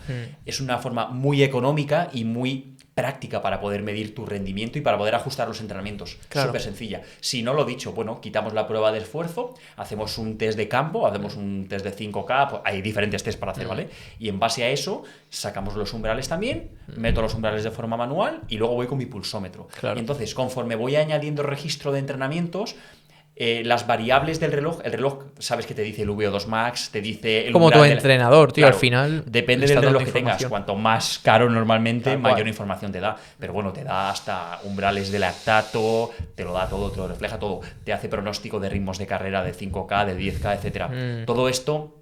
Es una forma muy económica y muy práctica para poder medir tu rendimiento y para poder ajustar los entrenamientos. Claro. Súper sencilla. Si no, lo dicho, bueno, quitamos la prueba de esfuerzo, hacemos un test de campo, hacemos un test de 5K, pues hay diferentes tests para hacer, ¿vale? Y en base a eso, sacamos los umbrales también, meto los umbrales de forma manual y luego voy con mi pulsómetro. Claro. Y entonces, conforme voy añadiendo registro de entrenamientos, las variables del reloj, el reloj, sabes que te dice el VO2 Max, te dice el Como umbral tu de la- entrenador, tío, Claro, al final depende le está del reloj dando que tengas. información. Cuanto más caro normalmente, Tal cual. mayor información te da. Pero bueno, te da hasta umbrales de lactato, te lo da todo, te lo refleja todo. Te hace pronóstico de ritmos de carrera de 5K, de 10K, etcétera. Todo esto,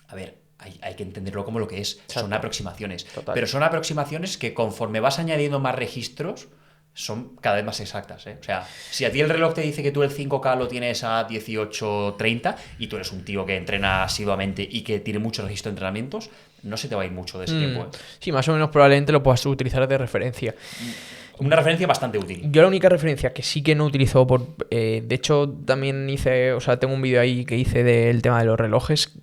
a ver, hay que entenderlo como lo que es. Son Exacto. aproximaciones. Total. Pero son aproximaciones que conforme vas añadiendo más registros, son cada vez más exactas, ¿eh? O sea, si a ti el reloj te dice que tú el 5K lo tienes a 18:30 y tú eres un tío que entrena asiduamente y que tiene mucho registro de entrenamientos, no se te va a ir mucho de ese tiempo, ¿eh? Sí, más o menos probablemente lo puedas utilizar de referencia. Una referencia bastante útil. Yo la única referencia que sí que no utilizo, de hecho también hice, o sea, tengo un vídeo ahí que hice del tema de los relojes.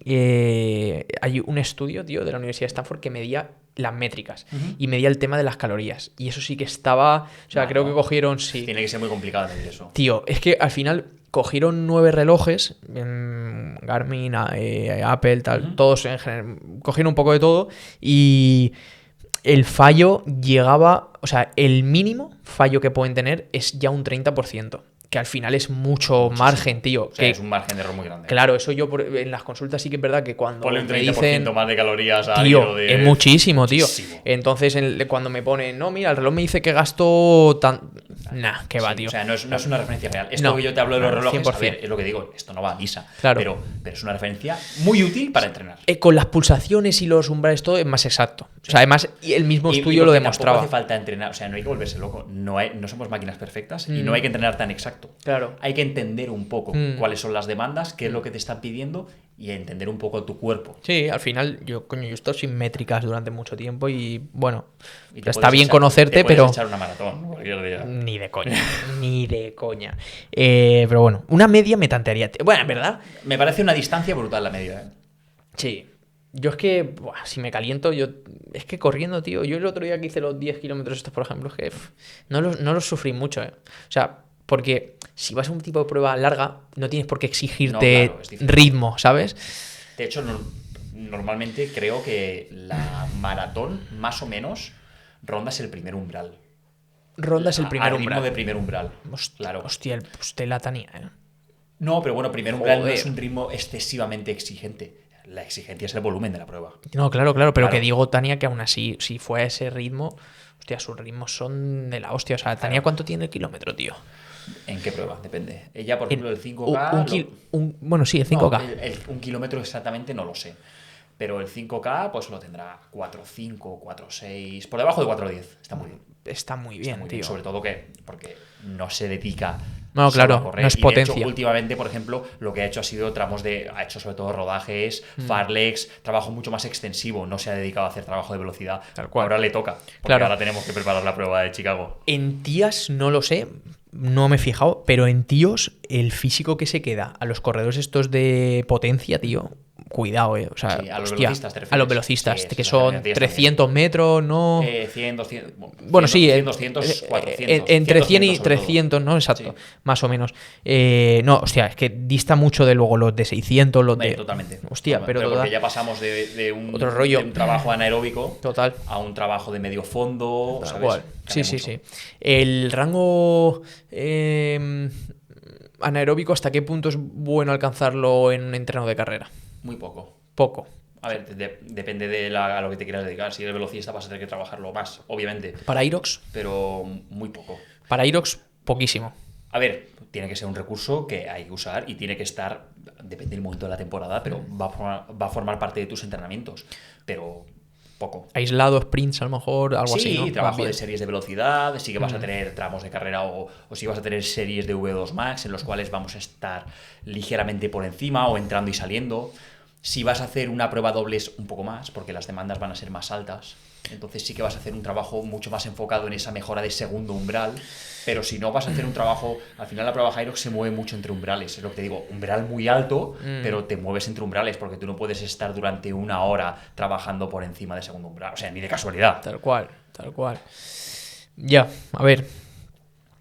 Hay un estudio, tío, de la Universidad de Stanford que medía las métricas y medía el tema de las calorías. Y eso sí que estaba, o sea, creo que cogieron, sí. Tiene que ser muy complicado medir eso. Tío, es que al final cogieron 9 relojes, Garmin, Apple, tal, todos en general, cogieron un poco de todo y el fallo llegaba, o sea, el mínimo fallo que pueden tener es ya un 30%, que al final es mucho margen, tío. O sea, Que, es un margen de error muy grande. claro, eso yo en las consultas sí que es verdad que cuando Ponle un me 30% dicen... más de calorías a Tío, hilo de... es muchísimo, tío. Muchísimo. Entonces, cuando me ponen, no, mira, el reloj me dice que gasto tan... Nah, que va, Sí, tío. o sea, no es una referencia real. Esto No, que yo te hablo de los no, relojes, 100%. a ver, es lo que digo, esto no va a misa. Claro. Pero es una referencia muy útil para entrenar. Con las pulsaciones y los umbrales, todo es más exacto. O sea, además, y el mismo estudio lo porque demostraba. tampoco hace falta entrenar, o sea, no hay que volverse loco. No somos máquinas perfectas y no hay que entrenar tan exacto. Claro. Hay que entender un poco cuáles son las demandas, qué es lo que te están pidiendo y entender un poco tu cuerpo. Sí, al final, yo he estado sin métricas durante mucho tiempo y, bueno, Y te está puedes bien echar- conocerte, te puedes pero... echar una maratón cualquier día. Ni de coña, ni de coña. Pero bueno, una media me tantearía. Bueno, en verdad, Me parece una distancia brutal la media, ¿eh? sí. Yo es que, buah, si me caliento, es que corriendo, tío. Yo el otro día que hice los 10 kilómetros estos, por ejemplo, es que no los sufrí mucho, ¿eh? O sea, porque si vas a un tipo de prueba larga, no tienes por qué exigirte No, claro, es diferente. ritmo, ¿sabes? De hecho, normalmente creo que la maratón, más o menos, rondas el primer umbral. Rondas el A primer ritmo umbral. de primer umbral. Hostia, Claro. hostia, usted la tenía, ¿eh? No, pero bueno, primer umbral no Joder. es un ritmo excesivamente exigente. La exigencia es el volumen de la prueba. No, claro, pero Claro. que digo, Tania, que aún así, si fue a ese ritmo, hostia, sus ritmos son de la hostia. O sea, Tania, ¿cuánto tiene el kilómetro, tío? ¿En qué prueba? Depende. Ella, por ejemplo, el Un 5K... bueno, sí, el 5K. No, un kilómetro exactamente no lo sé. Pero el 5K pues lo tendrá 4.5, 4.6, por debajo de 4.10. Está muy bien. Está muy Está bien, muy tío. bien, sobre todo porque no se dedica No, solo claro, a correr. no es Y de potencia. hecho, últimamente, por ejemplo, lo que ha hecho ha sido ha hecho sobre todo rodajes, farlex, trabajo mucho más extensivo. No se ha dedicado a hacer trabajo de velocidad. Tal cual. Ahora le toca, porque Claro. ahora tenemos que preparar la prueba de Chicago. En tías no lo sé, no me he fijado, pero en tíos el físico que se queda a los corredores estos de potencia, tío, cuidado, O sea, Sí, a los hostia, velocistas te a los refieres. velocistas, Sí, que eso son también. 300 metros, ¿no? 100, 200. Bueno, 100, sí, 100, 200, 400. entre 100 y 200 sobre todo. 300, ¿no? Exacto, Sí. más o menos. No, hostia, es que dista mucho de luego los de 600, los de... Totalmente. Hostia, pero porque total. ya pasamos de un, Otro rollo. de un trabajo anaeróbico Total. a un trabajo de medio fondo. Tal ¿sabes? cual. Sí, Cambia sí, mucho. sí. El rango anaeróbico, ¿hasta qué punto es bueno alcanzarlo en un entreno de carrera? Muy poco. Poco. A ver, depende a lo que te quieras dedicar. Si eres velocista vas a tener que trabajarlo más, obviamente. Para Irox, Pero muy poco. poquísimo. A ver, tiene que ser un recurso que hay que usar y tiene que estar, depende del momento de la temporada, pero va a formar parte de tus entrenamientos. Pero poco. Aislado, sprints, a lo mejor, algo Sí, así, ¿no? trabajo Van de bien. series de velocidad, sí que vas a tener tramos de carrera o sí vas a tener series de V2 Max en los cuales vamos a estar ligeramente por encima o entrando y saliendo. Si vas a hacer una prueba dobles un poco más, porque las demandas van a ser más altas, entonces sí que vas a hacer un trabajo mucho más enfocado en esa mejora de segundo umbral, pero si no vas a hacer un trabajo, al final la prueba Hyrox se mueve mucho entre umbrales, es lo que te digo, umbral muy alto, pero te mueves entre umbrales, porque tú no puedes estar durante una hora trabajando por encima de segundo umbral, o sea, ni de casualidad. Tal cual, tal cual. Ya, a ver.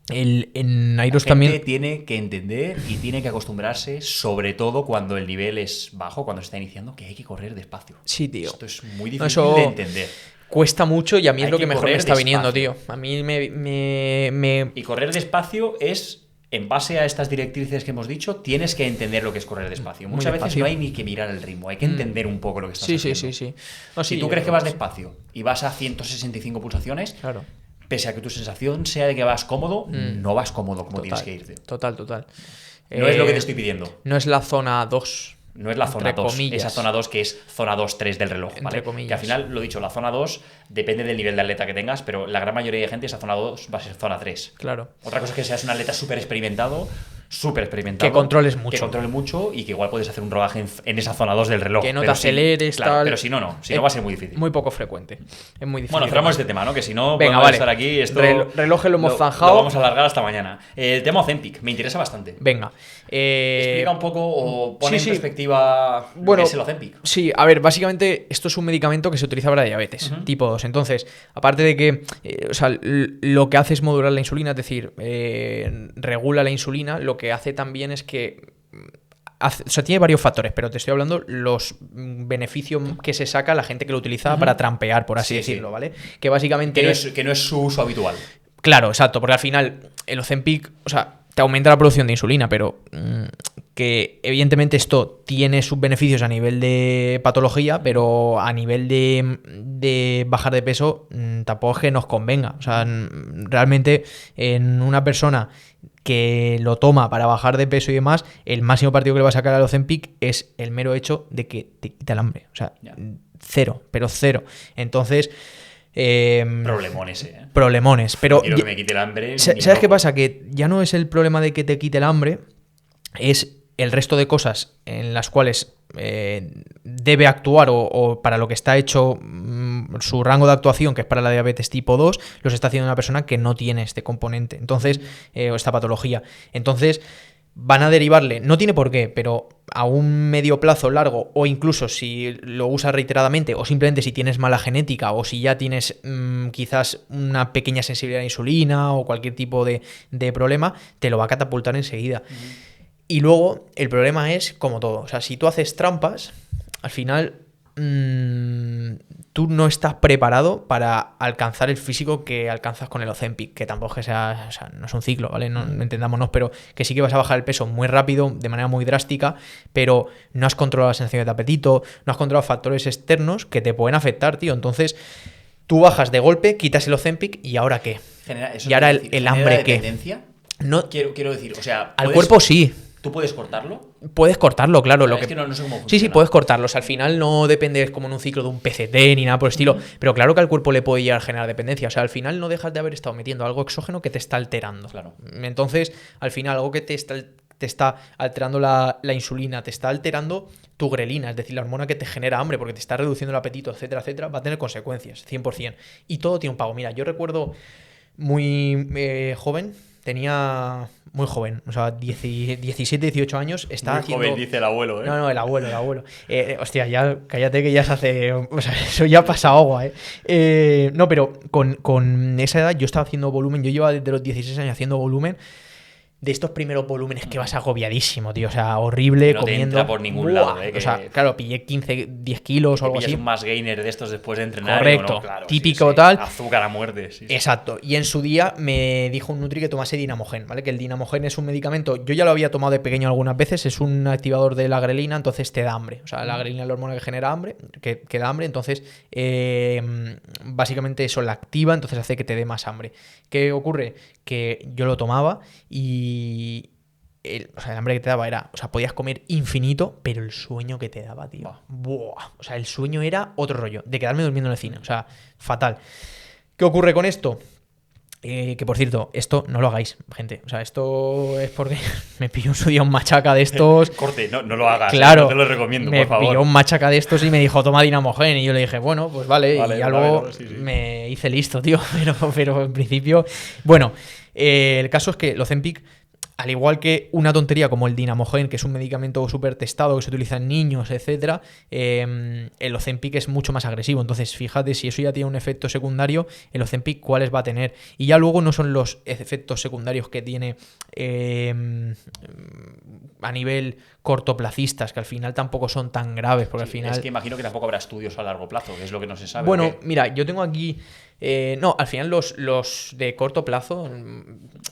En Airos La gente también. tiene que entender y tiene que acostumbrarse, sobre todo cuando el nivel es bajo, cuando se está iniciando, que hay que correr despacio. Sí, tío. Esto es muy No, difícil eso de entender. cuesta mucho y a mí es Hay lo que que mejor me correr está viniendo, despacio. tío. A mí me... Y correr despacio es, en base a estas directrices que hemos dicho, tienes que entender lo que es correr despacio. Muy Muchas veces despacio. no hay ni que mirar el ritmo, hay que entender un poco lo que estás Sí, sí, haciendo. sí, sí. No, Si sí, tú crees que vas despacio y vas a 165 pulsaciones, Claro. pese a que tu sensación sea de que vas cómodo, no vas cómodo como tienes que irte. Total, total. No es lo que te estoy pidiendo. No es la zona 2. No es la zona Entre 2, comillas. esa zona 2 que es zona 2-3 del reloj, Entre ¿vale? comillas. Que al final, lo dicho, la zona 2 depende del nivel de atleta que tengas, pero la gran mayoría de gente esa zona 2 va a ser zona 3. Claro. Otra cosa es que seas un atleta súper experimentado, Que controles mucho. Que controles mucho y que igual puedes hacer un rodaje en esa zona 2 del reloj. Que no te pero sí, aceleres, claro, tal. pero si no, no. Si no va a ser muy difícil. Muy poco frecuente. Es muy difícil. Bueno, cerramos este tema, ¿no? Que si no, Venga, podemos vale. estar aquí. Esto Relojes lo hemos zanjado. Lo vamos a alargar hasta mañana. El tema Ozempic, me interesa bastante. Venga. Explica un poco o pone sí, en sí. perspectiva lo Bueno, que es el Ozempic. Sí, a ver, básicamente esto es un medicamento que se utiliza para diabetes, tipo 2. Entonces, aparte de que o sea, lo que hace es modular la insulina, es decir, regula la insulina, lo que hace también es que o sea, tiene varios factores, pero te estoy hablando los beneficios que se saca la gente que lo utiliza para trampear, por así Sí, sí. decirlo, ¿vale? Que básicamente Que no es su uso habitual. Claro, exacto, porque al final el Ozempic, o sea, te aumenta la producción de insulina, pero que evidentemente esto tiene sus beneficios a nivel de patología, pero a nivel de bajar de peso tampoco es que nos convenga. O sea, realmente en una persona que lo toma para bajar de peso y demás, el máximo partido que le va a sacar al Ozempic es el mero hecho de que te quita el hambre. O sea, cero, pero cero. Entonces... Problemón ese, ¿eh? Problemones, pero... Quiero que me quite el hambre. ¿Sabes qué pasa? Que ya no es el problema de que te quite el hambre, es el resto de cosas en las cuales debe actuar o para lo que está hecho su rango de actuación, que es para la diabetes tipo 2, los está haciendo una persona que no tiene este componente, entonces, o esta patología. Entonces, van a derivarle, no tiene por qué, pero a un medio plazo largo, o incluso si lo usas reiteradamente, o simplemente si tienes mala genética, o si ya tienes quizás una pequeña sensibilidad a la insulina o cualquier tipo de problema, te lo va a catapultar enseguida. Y luego, el problema es, como todo, o sea, si tú haces trampas, al final tú no estás preparado para alcanzar el físico que alcanzas con el Ozempic, que tampoco es que sea, o sea, no es un ciclo, ¿vale? No entendámonos, pero que sí que vas a bajar el peso muy rápido, de manera muy drástica, pero no has controlado las sensaciones de apetito, no has controlado factores externos que te pueden afectar, tío. Entonces, tú bajas de golpe, quitas el Ozempic y ¿ahora qué? Y ahora el hambre, ¿qué? dependencia? No, Quiero decir, o sea... al cuerpo sí. ¿Tú puedes cortarlo? Puedes cortarlo, claro. O sea, es que no sé cómo funciona. Sí, puedes cortarlos. Al final no depende como en un ciclo de un PCT ni nada por el estilo. Pero claro que al cuerpo le puede llegar a generar dependencia. O sea, al final no dejas de haber estado metiendo algo exógeno que te está alterando. Claro. Entonces, al final, algo que te está alterando la insulina, te está alterando tu grelina, es decir, la hormona que te genera hambre, porque te está reduciendo el apetito, etcétera, etcétera, va a tener consecuencias, 100%. Y todo tiene un pago. Mira, yo recuerdo muy joven. Tenía muy joven, o sea, 17, 18 años, estaba Muy haciendo... joven, dice el abuelo, ¿eh? No, el abuelo. Hostia, ya cállate que ya se hace... O sea, eso ya pasa agua, ¿eh? No, pero con esa edad yo estaba haciendo volumen, yo llevaba desde los 16 años haciendo volumen, de estos primeros volúmenes que vas agobiadísimo, tío, o sea, horrible, no comiendo... te entra por ningún lado, O sea, claro, pillé 15, 10 kilos o algo así. Un más gainer de estos después de entrenar. Correcto, ¿no? Claro, típico tal. Azúcar a muerte, sí. Exacto. Y en su día me dijo un nutri que tomase Dinamogen, ¿vale? Que el Dinamogen es un medicamento, yo ya lo había tomado de pequeño algunas veces, es un activador de la grelina, entonces te da hambre. O sea, la grelina es la hormona que genera hambre, que da hambre, entonces básicamente eso la activa, entonces hace que te dé más hambre. ¿Qué ocurre? Que yo lo tomaba y... el hambre que te daba era, o sea, podías comer infinito, pero el sueño que te daba, tío. Buah. O sea, el sueño era otro rollo, de quedarme durmiendo en el cine. O sea, fatal. ¿Qué ocurre con esto? Que por cierto, esto no lo hagáis, gente. O sea, esto es porque me pilló en su día un machaca de estos. Corte, no lo hagas. Claro, no te lo recomiendo, por favor. Me pilló un machaca de estos y me dijo, toma Dinamogen. Y yo le dije, bueno, pues vale. Y ya luego sí. me hice listo, tío. Pero en principio. Bueno, el caso es que los Ozempic, al igual que una tontería como el Dinamogen, que es un medicamento súper testado que se utiliza en niños, etcétera, el Ozempic es mucho más agresivo. Entonces, fíjate, si eso ya tiene un efecto secundario, el Ozempic, ¿cuáles va a tener? Y ya luego no son los efectos secundarios que tiene a nivel cortoplacistas, que al final tampoco son tan graves, porque al final... Es que imagino que tampoco habrá estudios a largo plazo, que es lo que no se sabe. Bueno, mira, yo tengo aquí... no, al final los de corto plazo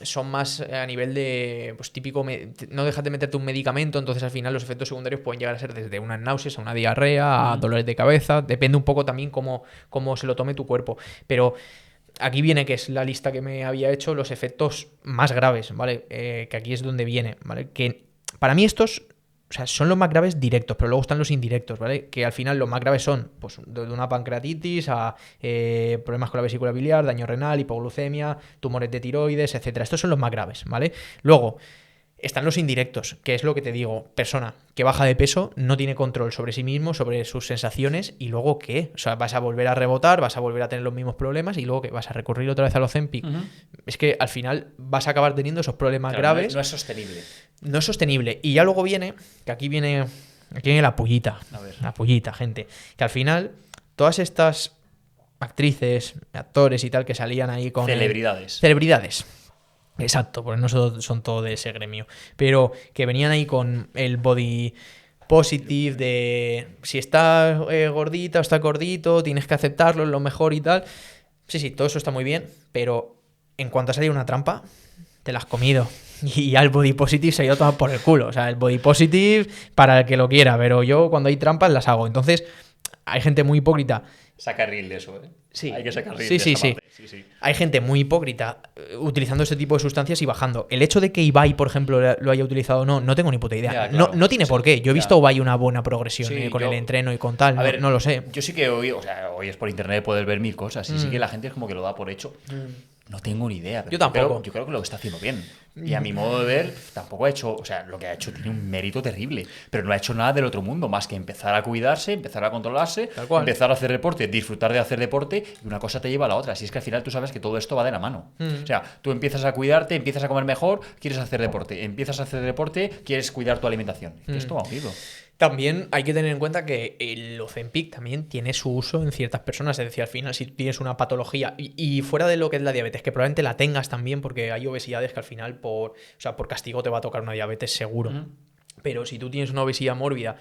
son más a nivel de, pues típico, no dejas de meterte un medicamento, entonces al final los efectos secundarios pueden llegar a ser desde unas náuseas a una diarrea, a dolores de cabeza, depende un poco también cómo se lo tome tu cuerpo, pero... Aquí viene, que es la lista que me había hecho, los efectos más graves, ¿vale? Que aquí es donde viene, ¿vale? Que para mí estos... O sea, son los más graves directos, pero luego están los indirectos, ¿vale? Que al final los más graves son, pues, de una pancreatitis a problemas con la vesícula biliar, daño renal, hipoglucemia, tumores de tiroides, etcétera. Estos son los más graves, ¿vale? Luego están los indirectos, que es lo que te digo, persona que baja de peso, no tiene control sobre sí mismo, sobre sus sensaciones, y luego ¿qué? O sea, vas a volver a rebotar, vas a volver a tener los mismos problemas, y luego ¿qué? Vas a recurrir otra vez al Ozempic. Es que al final vas a acabar teniendo esos problemas graves. No es sostenible. No es sostenible. Y ya luego viene, que aquí viene la pullita. La pullita, gente. Que al final, todas estas actrices, actores y tal que salían ahí con... Celebridades. Exacto, porque no son todo de ese gremio. Pero que venían ahí con el body positive de si estás gordita o estás gordito, tienes que aceptarlo, es lo mejor y tal. Sí, todo eso está muy bien, pero en cuanto ha salido una trampa, te la has comido. Y ya el body positive se ha ido a tomar por el culo. O sea, el body positive para el que lo quiera, pero yo cuando hay trampas las hago. Entonces, hay gente muy hipócrita. Saca reel de eso, ¿eh? Sí. Hay que sacar reel Sí. de esa parte. Sí. Hay gente muy hipócrita utilizando este tipo de sustancias y bajando. El hecho de que Ibai, por ejemplo, lo haya utilizado no tengo ni puta idea. Ya, claro. No tiene por qué. Yo he visto a Ibai una buena progresión con el entreno y con tal. A ver, no lo sé. Yo sí que hoy es por internet poder ver mil cosas. Y sí que la gente es como que lo da por hecho. No tengo ni idea. Pero yo tampoco. Yo creo que lo está haciendo bien. Y a mi modo de ver, tampoco ha hecho... O sea, lo que ha hecho tiene un mérito terrible. Pero no ha hecho nada del otro mundo, más que empezar a cuidarse, empezar a controlarse, empezar a hacer deporte, disfrutar de hacer deporte, y una cosa te lleva a la otra. Así es que al final tú sabes que todo esto va de la mano. O sea, tú empiezas a cuidarte, empiezas a comer mejor, quieres hacer deporte. Empiezas a hacer deporte, quieres cuidar tu alimentación. Esto va unido. También hay que tener en cuenta que el Ozempic también tiene su uso en ciertas personas. Es decir, al final, si tienes una patología y fuera de lo que es la diabetes, que probablemente la tengas también, porque hay obesidades que al final por castigo te va a tocar una diabetes seguro. Pero si tú tienes una obesidad mórbida,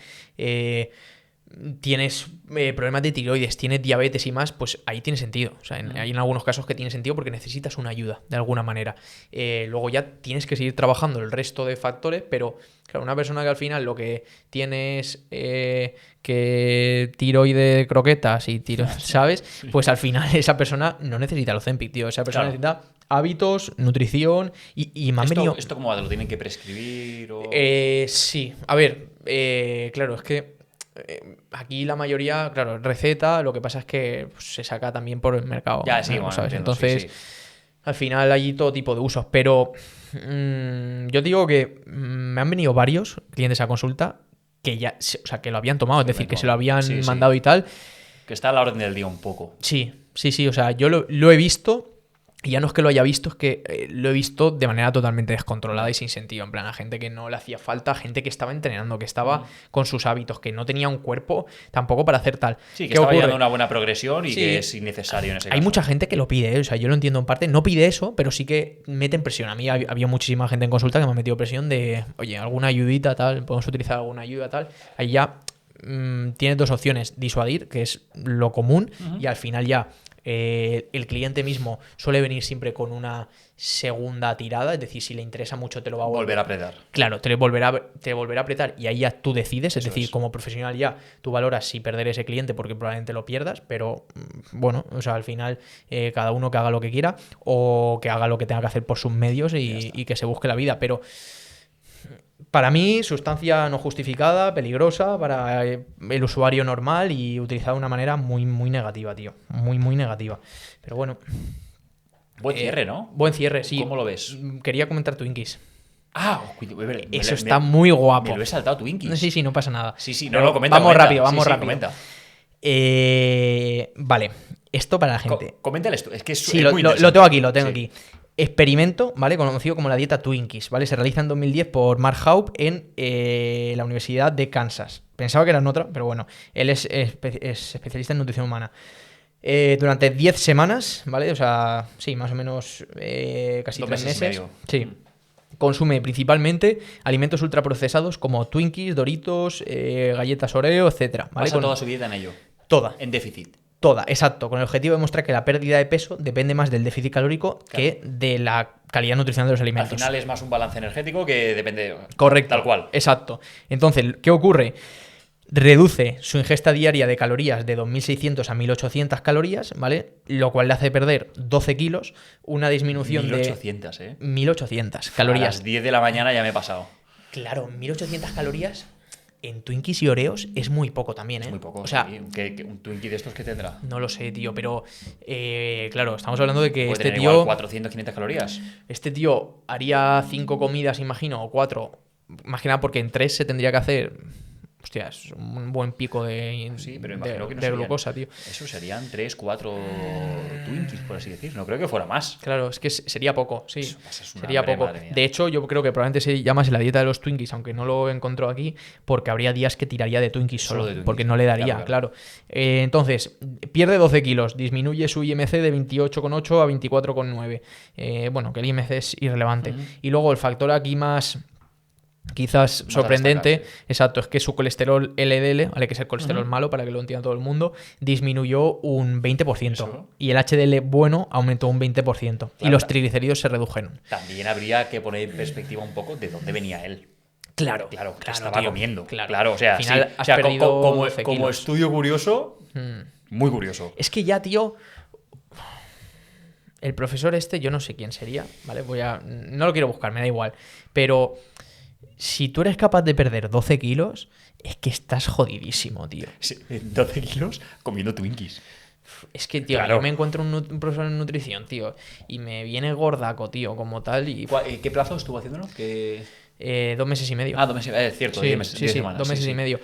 tienes problemas de tiroides, tienes diabetes y más, pues ahí tiene sentido. O sea, hay en algunos casos que tiene sentido porque necesitas una ayuda, de alguna manera. Luego ya tienes que seguir trabajando el resto de factores, pero claro, una persona que al final lo que tienes que tiroide de croquetas y ¿sabes? Pues al final esa persona no necesita el Ozempic, tío. Esa persona necesita hábitos, nutrición y me han venido... ¿Esto cómo va? ¿Te lo tienen que prescribir? O... Sí, a ver, claro, es que aquí la mayoría, claro, receta, lo que pasa es que pues, se saca también por el mercado. Ya, sí, bueno, ¿sabes? entiendo, Entonces, sí. al final hay todo tipo de usos, pero yo digo que me han venido varios clientes a consulta que ya, o sea, que lo habían tomado, es decir, que se lo habían mandado y tal. Que está a la orden del día un poco. Sí, o sea, yo lo he visto. Y ya no es que lo haya visto, es que lo he visto de manera totalmente descontrolada y sin sentido. En plan, a gente que no le hacía falta, gente que estaba entrenando, que estaba con sus hábitos, que no tenía un cuerpo tampoco para hacer tal. Sí, que estaba llevando una buena progresión y que es innecesario en ese caso. Hay mucha gente que lo pide, ¿eh? O sea, yo lo entiendo en parte. No pide eso, pero sí que meten presión. A mí había muchísima gente en consulta que me ha metido presión de, oye, alguna ayudita, tal, podemos utilizar alguna ayuda, tal. Ahí ya tienes dos opciones. Disuadir, que es lo común, y al final ya... el cliente mismo suele venir siempre con una segunda tirada, es decir, si le interesa mucho te lo va a volver a apretar. Claro, te volverá a apretar y ahí ya tú decides, es decir, como profesional ya tú valoras si perder ese cliente porque probablemente lo pierdas, pero bueno, o sea, al final cada uno que haga lo que quiera o que haga lo que tenga que hacer por sus medios y que se busque la vida, pero... Para mí, sustancia no justificada, peligrosa para el usuario normal y utilizada de una manera muy, muy negativa, tío. Muy, muy negativa. Pero bueno. Buen cierre, ¿no? Buen cierre, sí. ¿Cómo lo ves? Quería comentar Twinkies. Eso está muy guapo. Me lo he saltado Twinkies. Sí, no pasa nada. Sí, no, comenta. Vamos rápido. Comenta. Vale, esto para la gente. Coméntale esto, es que es muy lo tengo aquí, aquí. Experimento, ¿vale? Conocido como la dieta Twinkies, ¿vale? Se realiza en 2010 por Mark Haupt en la Universidad de Kansas. Pensaba que era en otra, pero bueno, él es especialista en nutrición humana. Durante 10 semanas, ¿vale? O sea, sí, más o menos casi 3 meses. Sí. Consume principalmente alimentos ultraprocesados como Twinkies, Doritos, galletas Oreo, etcétera, ¿vale? Pasa toda su dieta en ello. Toda. En déficit. Toda, exacto, con el objetivo de demostrar que la pérdida de peso depende más del déficit calórico que de la calidad nutricional de los alimentos. Al final es más un balance energético que depende... Correcto. Tal cual. Exacto. Entonces, ¿qué ocurre? Reduce su ingesta diaria de calorías de 2.600 a 1.800 calorías, ¿vale? Lo cual le hace perder 12 kilos, una disminución 1.800, de... 1.800 calorías. A las 10 de la mañana ya me he pasado. Claro, 1.800 calorías... En Twinkies y Oreos es muy poco también, ¿eh? Es muy poco. O sea, ¿Qué un Twinkie de estos que tendrá? No lo sé, tío, pero claro, estamos hablando de que este tío... Igual 400, 500 calorías. Este tío haría 5 comidas, imagino, o 4. Más que nada porque en 3 se tendría que hacer... Hostia, es un buen pico de glucosa, tío. Eso serían 3, 4 Twinkies, por así decir. No creo que fuera más. Claro, es que sería poco, sí. Sería poco. De hecho, yo creo que probablemente se llamase la dieta de los Twinkies, aunque no lo encontró aquí, porque habría días que tiraría de Twinkies solo, porque no le daría, claro. Entonces, pierde 12 kilos, disminuye su IMC de 28,8 a 24,9. Bueno, que el IMC es irrelevante. Y luego el factor aquí más... quizás sorprendente, exacto, es que su colesterol LDL, ¿vale? Que es el colesterol malo para que lo entienda todo el mundo, disminuyó un 20%. ¿Eso? Y el HDL bueno aumentó un 20%. Claro, y los triglicéridos se redujeron. También habría que poner en perspectiva un poco de dónde venía él. Claro, estaba tío, comiendo. Claro, o sea, al final has perdido como estudio curioso, muy curioso. Es que ya, tío... El profesor yo no sé quién sería, ¿vale? No lo quiero buscar, me da igual. Pero... Si tú eres capaz de perder 12 kilos, es que estás jodidísimo, tío. Sí, 12 kilos comiendo Twinkies. Es que, tío, yo me encuentro un profesor en nutrición, tío, y me viene gordaco, tío, como tal. Y... ¿Qué plazo estuvo haciéndolo? 2 meses y medio. 2 meses, es cierto, 10 semanas. 2 meses y medio.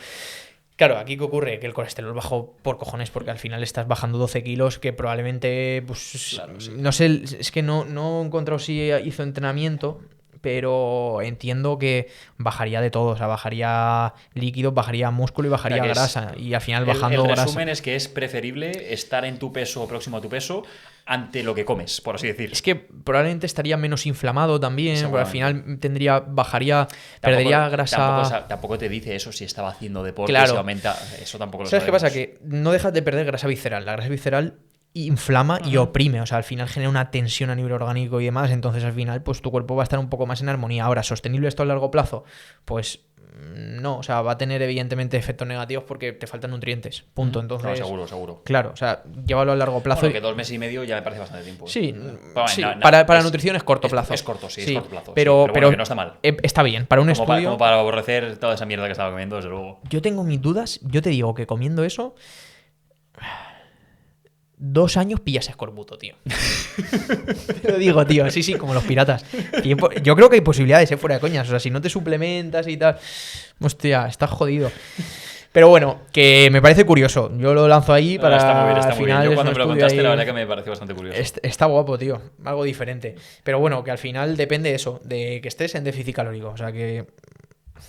Claro, aquí ¿qué ocurre? Que el colesterol bajó por cojones porque al final estás bajando 12 kilos que probablemente, pues, no sé, es que no he encontrado si hizo entrenamiento, pero entiendo que bajaría de todo. O sea, bajaría líquidos, bajaría músculo y bajaría grasa. Y al final bajando el grasa. resumen es que es preferible estar en tu peso o próximo a tu peso ante lo que comes, por así decir. Es que probablemente estaría menos inflamado también, porque al final perdería grasa. Tampoco te dice eso si estaba haciendo deporte, claro. si aumenta. Eso tampoco lo ¿Sabes qué sabemos. pasa? Que no dejas de perder grasa visceral. La grasa visceral inflama y oprime, o sea, al final genera una tensión a nivel orgánico y demás, entonces al final pues tu cuerpo va a estar un poco más en armonía. Ahora, ¿sostenible esto a largo plazo? Pues no, o sea, va a tener evidentemente efectos negativos porque te faltan nutrientes, punto. Entonces, no, seguro. Claro, o sea, llévalo a largo plazo. Bueno, que 2 meses y medio ya me parece bastante tiempo. Sí, bueno, sí. Para la nutrición es corto plazo. Es corto, sí, es corto plazo. Pero, sí, pero bueno, que no está mal. Está bien, para un estudio... Como para aborrecer toda esa mierda que estaba comiendo, desde luego. Yo tengo mis dudas, yo te digo que comiendo eso... 2 años pillas escorbuto, tío. Te lo digo, tío. Sí, como los piratas. Yo creo que hay posibilidades, fuera de coñas. O sea, si no te suplementas y tal... Hostia, estás jodido. Pero bueno, que me parece curioso. Yo lo lanzo ahí para... Está muy bien. Yo cuando me lo contaste, la verdad que me pareció bastante curioso. Está guapo, tío. Algo diferente. Pero bueno, que al final depende de eso. De que estés en déficit calórico. O sea, que...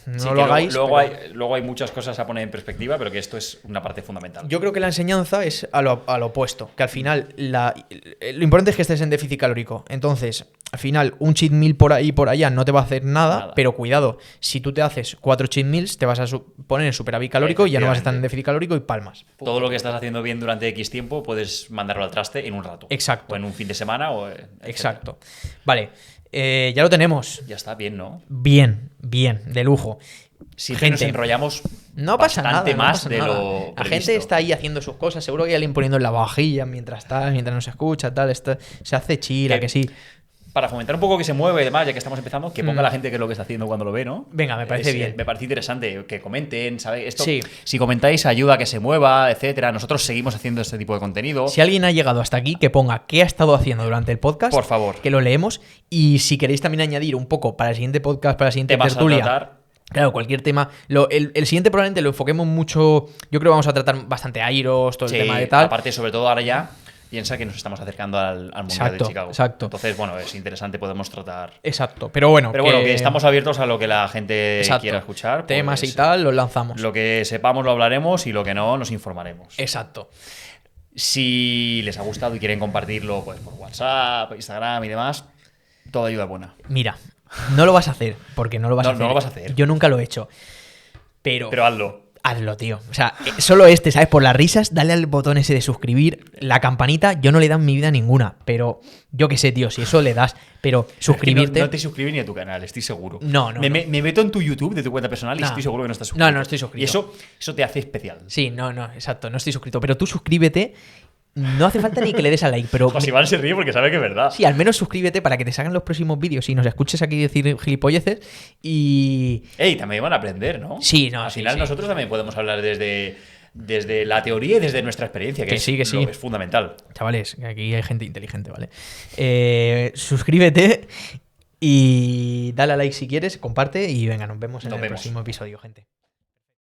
No lo hagáis. Luego hay muchas cosas a poner en perspectiva, pero que esto es una parte fundamental. Yo creo que la enseñanza es a lo opuesto. Que al final lo importante es que estés en déficit calórico. Entonces, al final, un cheat meal por ahí y por allá no te va a hacer nada. Pero cuidado, si tú te haces 4 cheat meals, te vas a poner en superávit calórico y ya no vas a estar en déficit calórico y palmas. Todo lo que estás haciendo bien durante X tiempo puedes mandarlo al traste en un rato. Exacto. O en un fin de semana. Exacto. Vale. Ya lo tenemos. Ya está, bien, ¿no? Bien, de lujo. Siempre nos enrollamos no pasa bastante nada, más no pasa de nada. lo La previsto. gente está ahí haciendo sus cosas. Seguro que hay alguien poniendo en la vajilla mientras nos escucha, tal. Se hace chila, que sí. Para fomentar un poco que se mueve y demás, ya que estamos empezando, que ponga la gente qué es lo que está haciendo cuando lo ve, ¿no? Venga, me parece bien. Me parece interesante que comenten, ¿sabes? Esto, sí. Si comentáis, ayuda a que se mueva, etcétera. Nosotros seguimos haciendo este tipo de contenido. Si alguien ha llegado hasta aquí, que ponga qué ha estado haciendo durante el podcast. Por favor. Que lo leemos. Y si queréis también añadir un poco para el siguiente podcast, para la siguiente tertulia. Claro, cualquier tema. El siguiente probablemente lo enfoquemos mucho. Yo creo que vamos a tratar bastante Airos, todo el tema de tal. Aparte, sobre todo ahora ya. Piensa que nos estamos acercando al Mundial de Chicago. Exacto. Entonces, bueno, es interesante, podemos tratar. Exacto. Pero bueno, que estamos abiertos a lo que la gente quiera escuchar. Temas pues, y tal, los lanzamos. Lo que sepamos lo hablaremos y lo que no, nos informaremos. Exacto. Si les ha gustado y quieren compartirlo pues por WhatsApp, Instagram y demás, toda ayuda buena. Mira, no lo vas a hacer, porque no lo vas a hacer. No lo vas a hacer. Yo nunca lo he hecho. Pero hazlo. Hazlo, tío. O sea, solo ¿sabes? Por las risas, dale al botón ese de suscribir. La campanita, yo no le he dado en mi vida ninguna. Pero yo qué sé, tío, si eso le das. Pero suscribirte. No te suscribes ni a tu canal, estoy seguro. No. Me meto en tu YouTube de tu cuenta personal y estoy seguro que no estás suscrito. No estoy suscrito. Y eso te hace especial. Sí, no, exacto, no estoy suscrito. Pero tú suscríbete. No hace falta ni que le des a like, pero... Pues Iván se ríe porque sabe que es verdad. Sí, al menos suscríbete para que te salgan los próximos vídeos y nos escuches aquí decir gilipolleces y... Ey, también van a aprender, ¿no? Sí, no, Al final nosotros también podemos hablar desde la teoría y desde nuestra experiencia, que sí. Es fundamental. Chavales, aquí hay gente inteligente, ¿vale? Suscríbete y dale a like si quieres, comparte y venga, nos vemos en el próximo episodio, gente.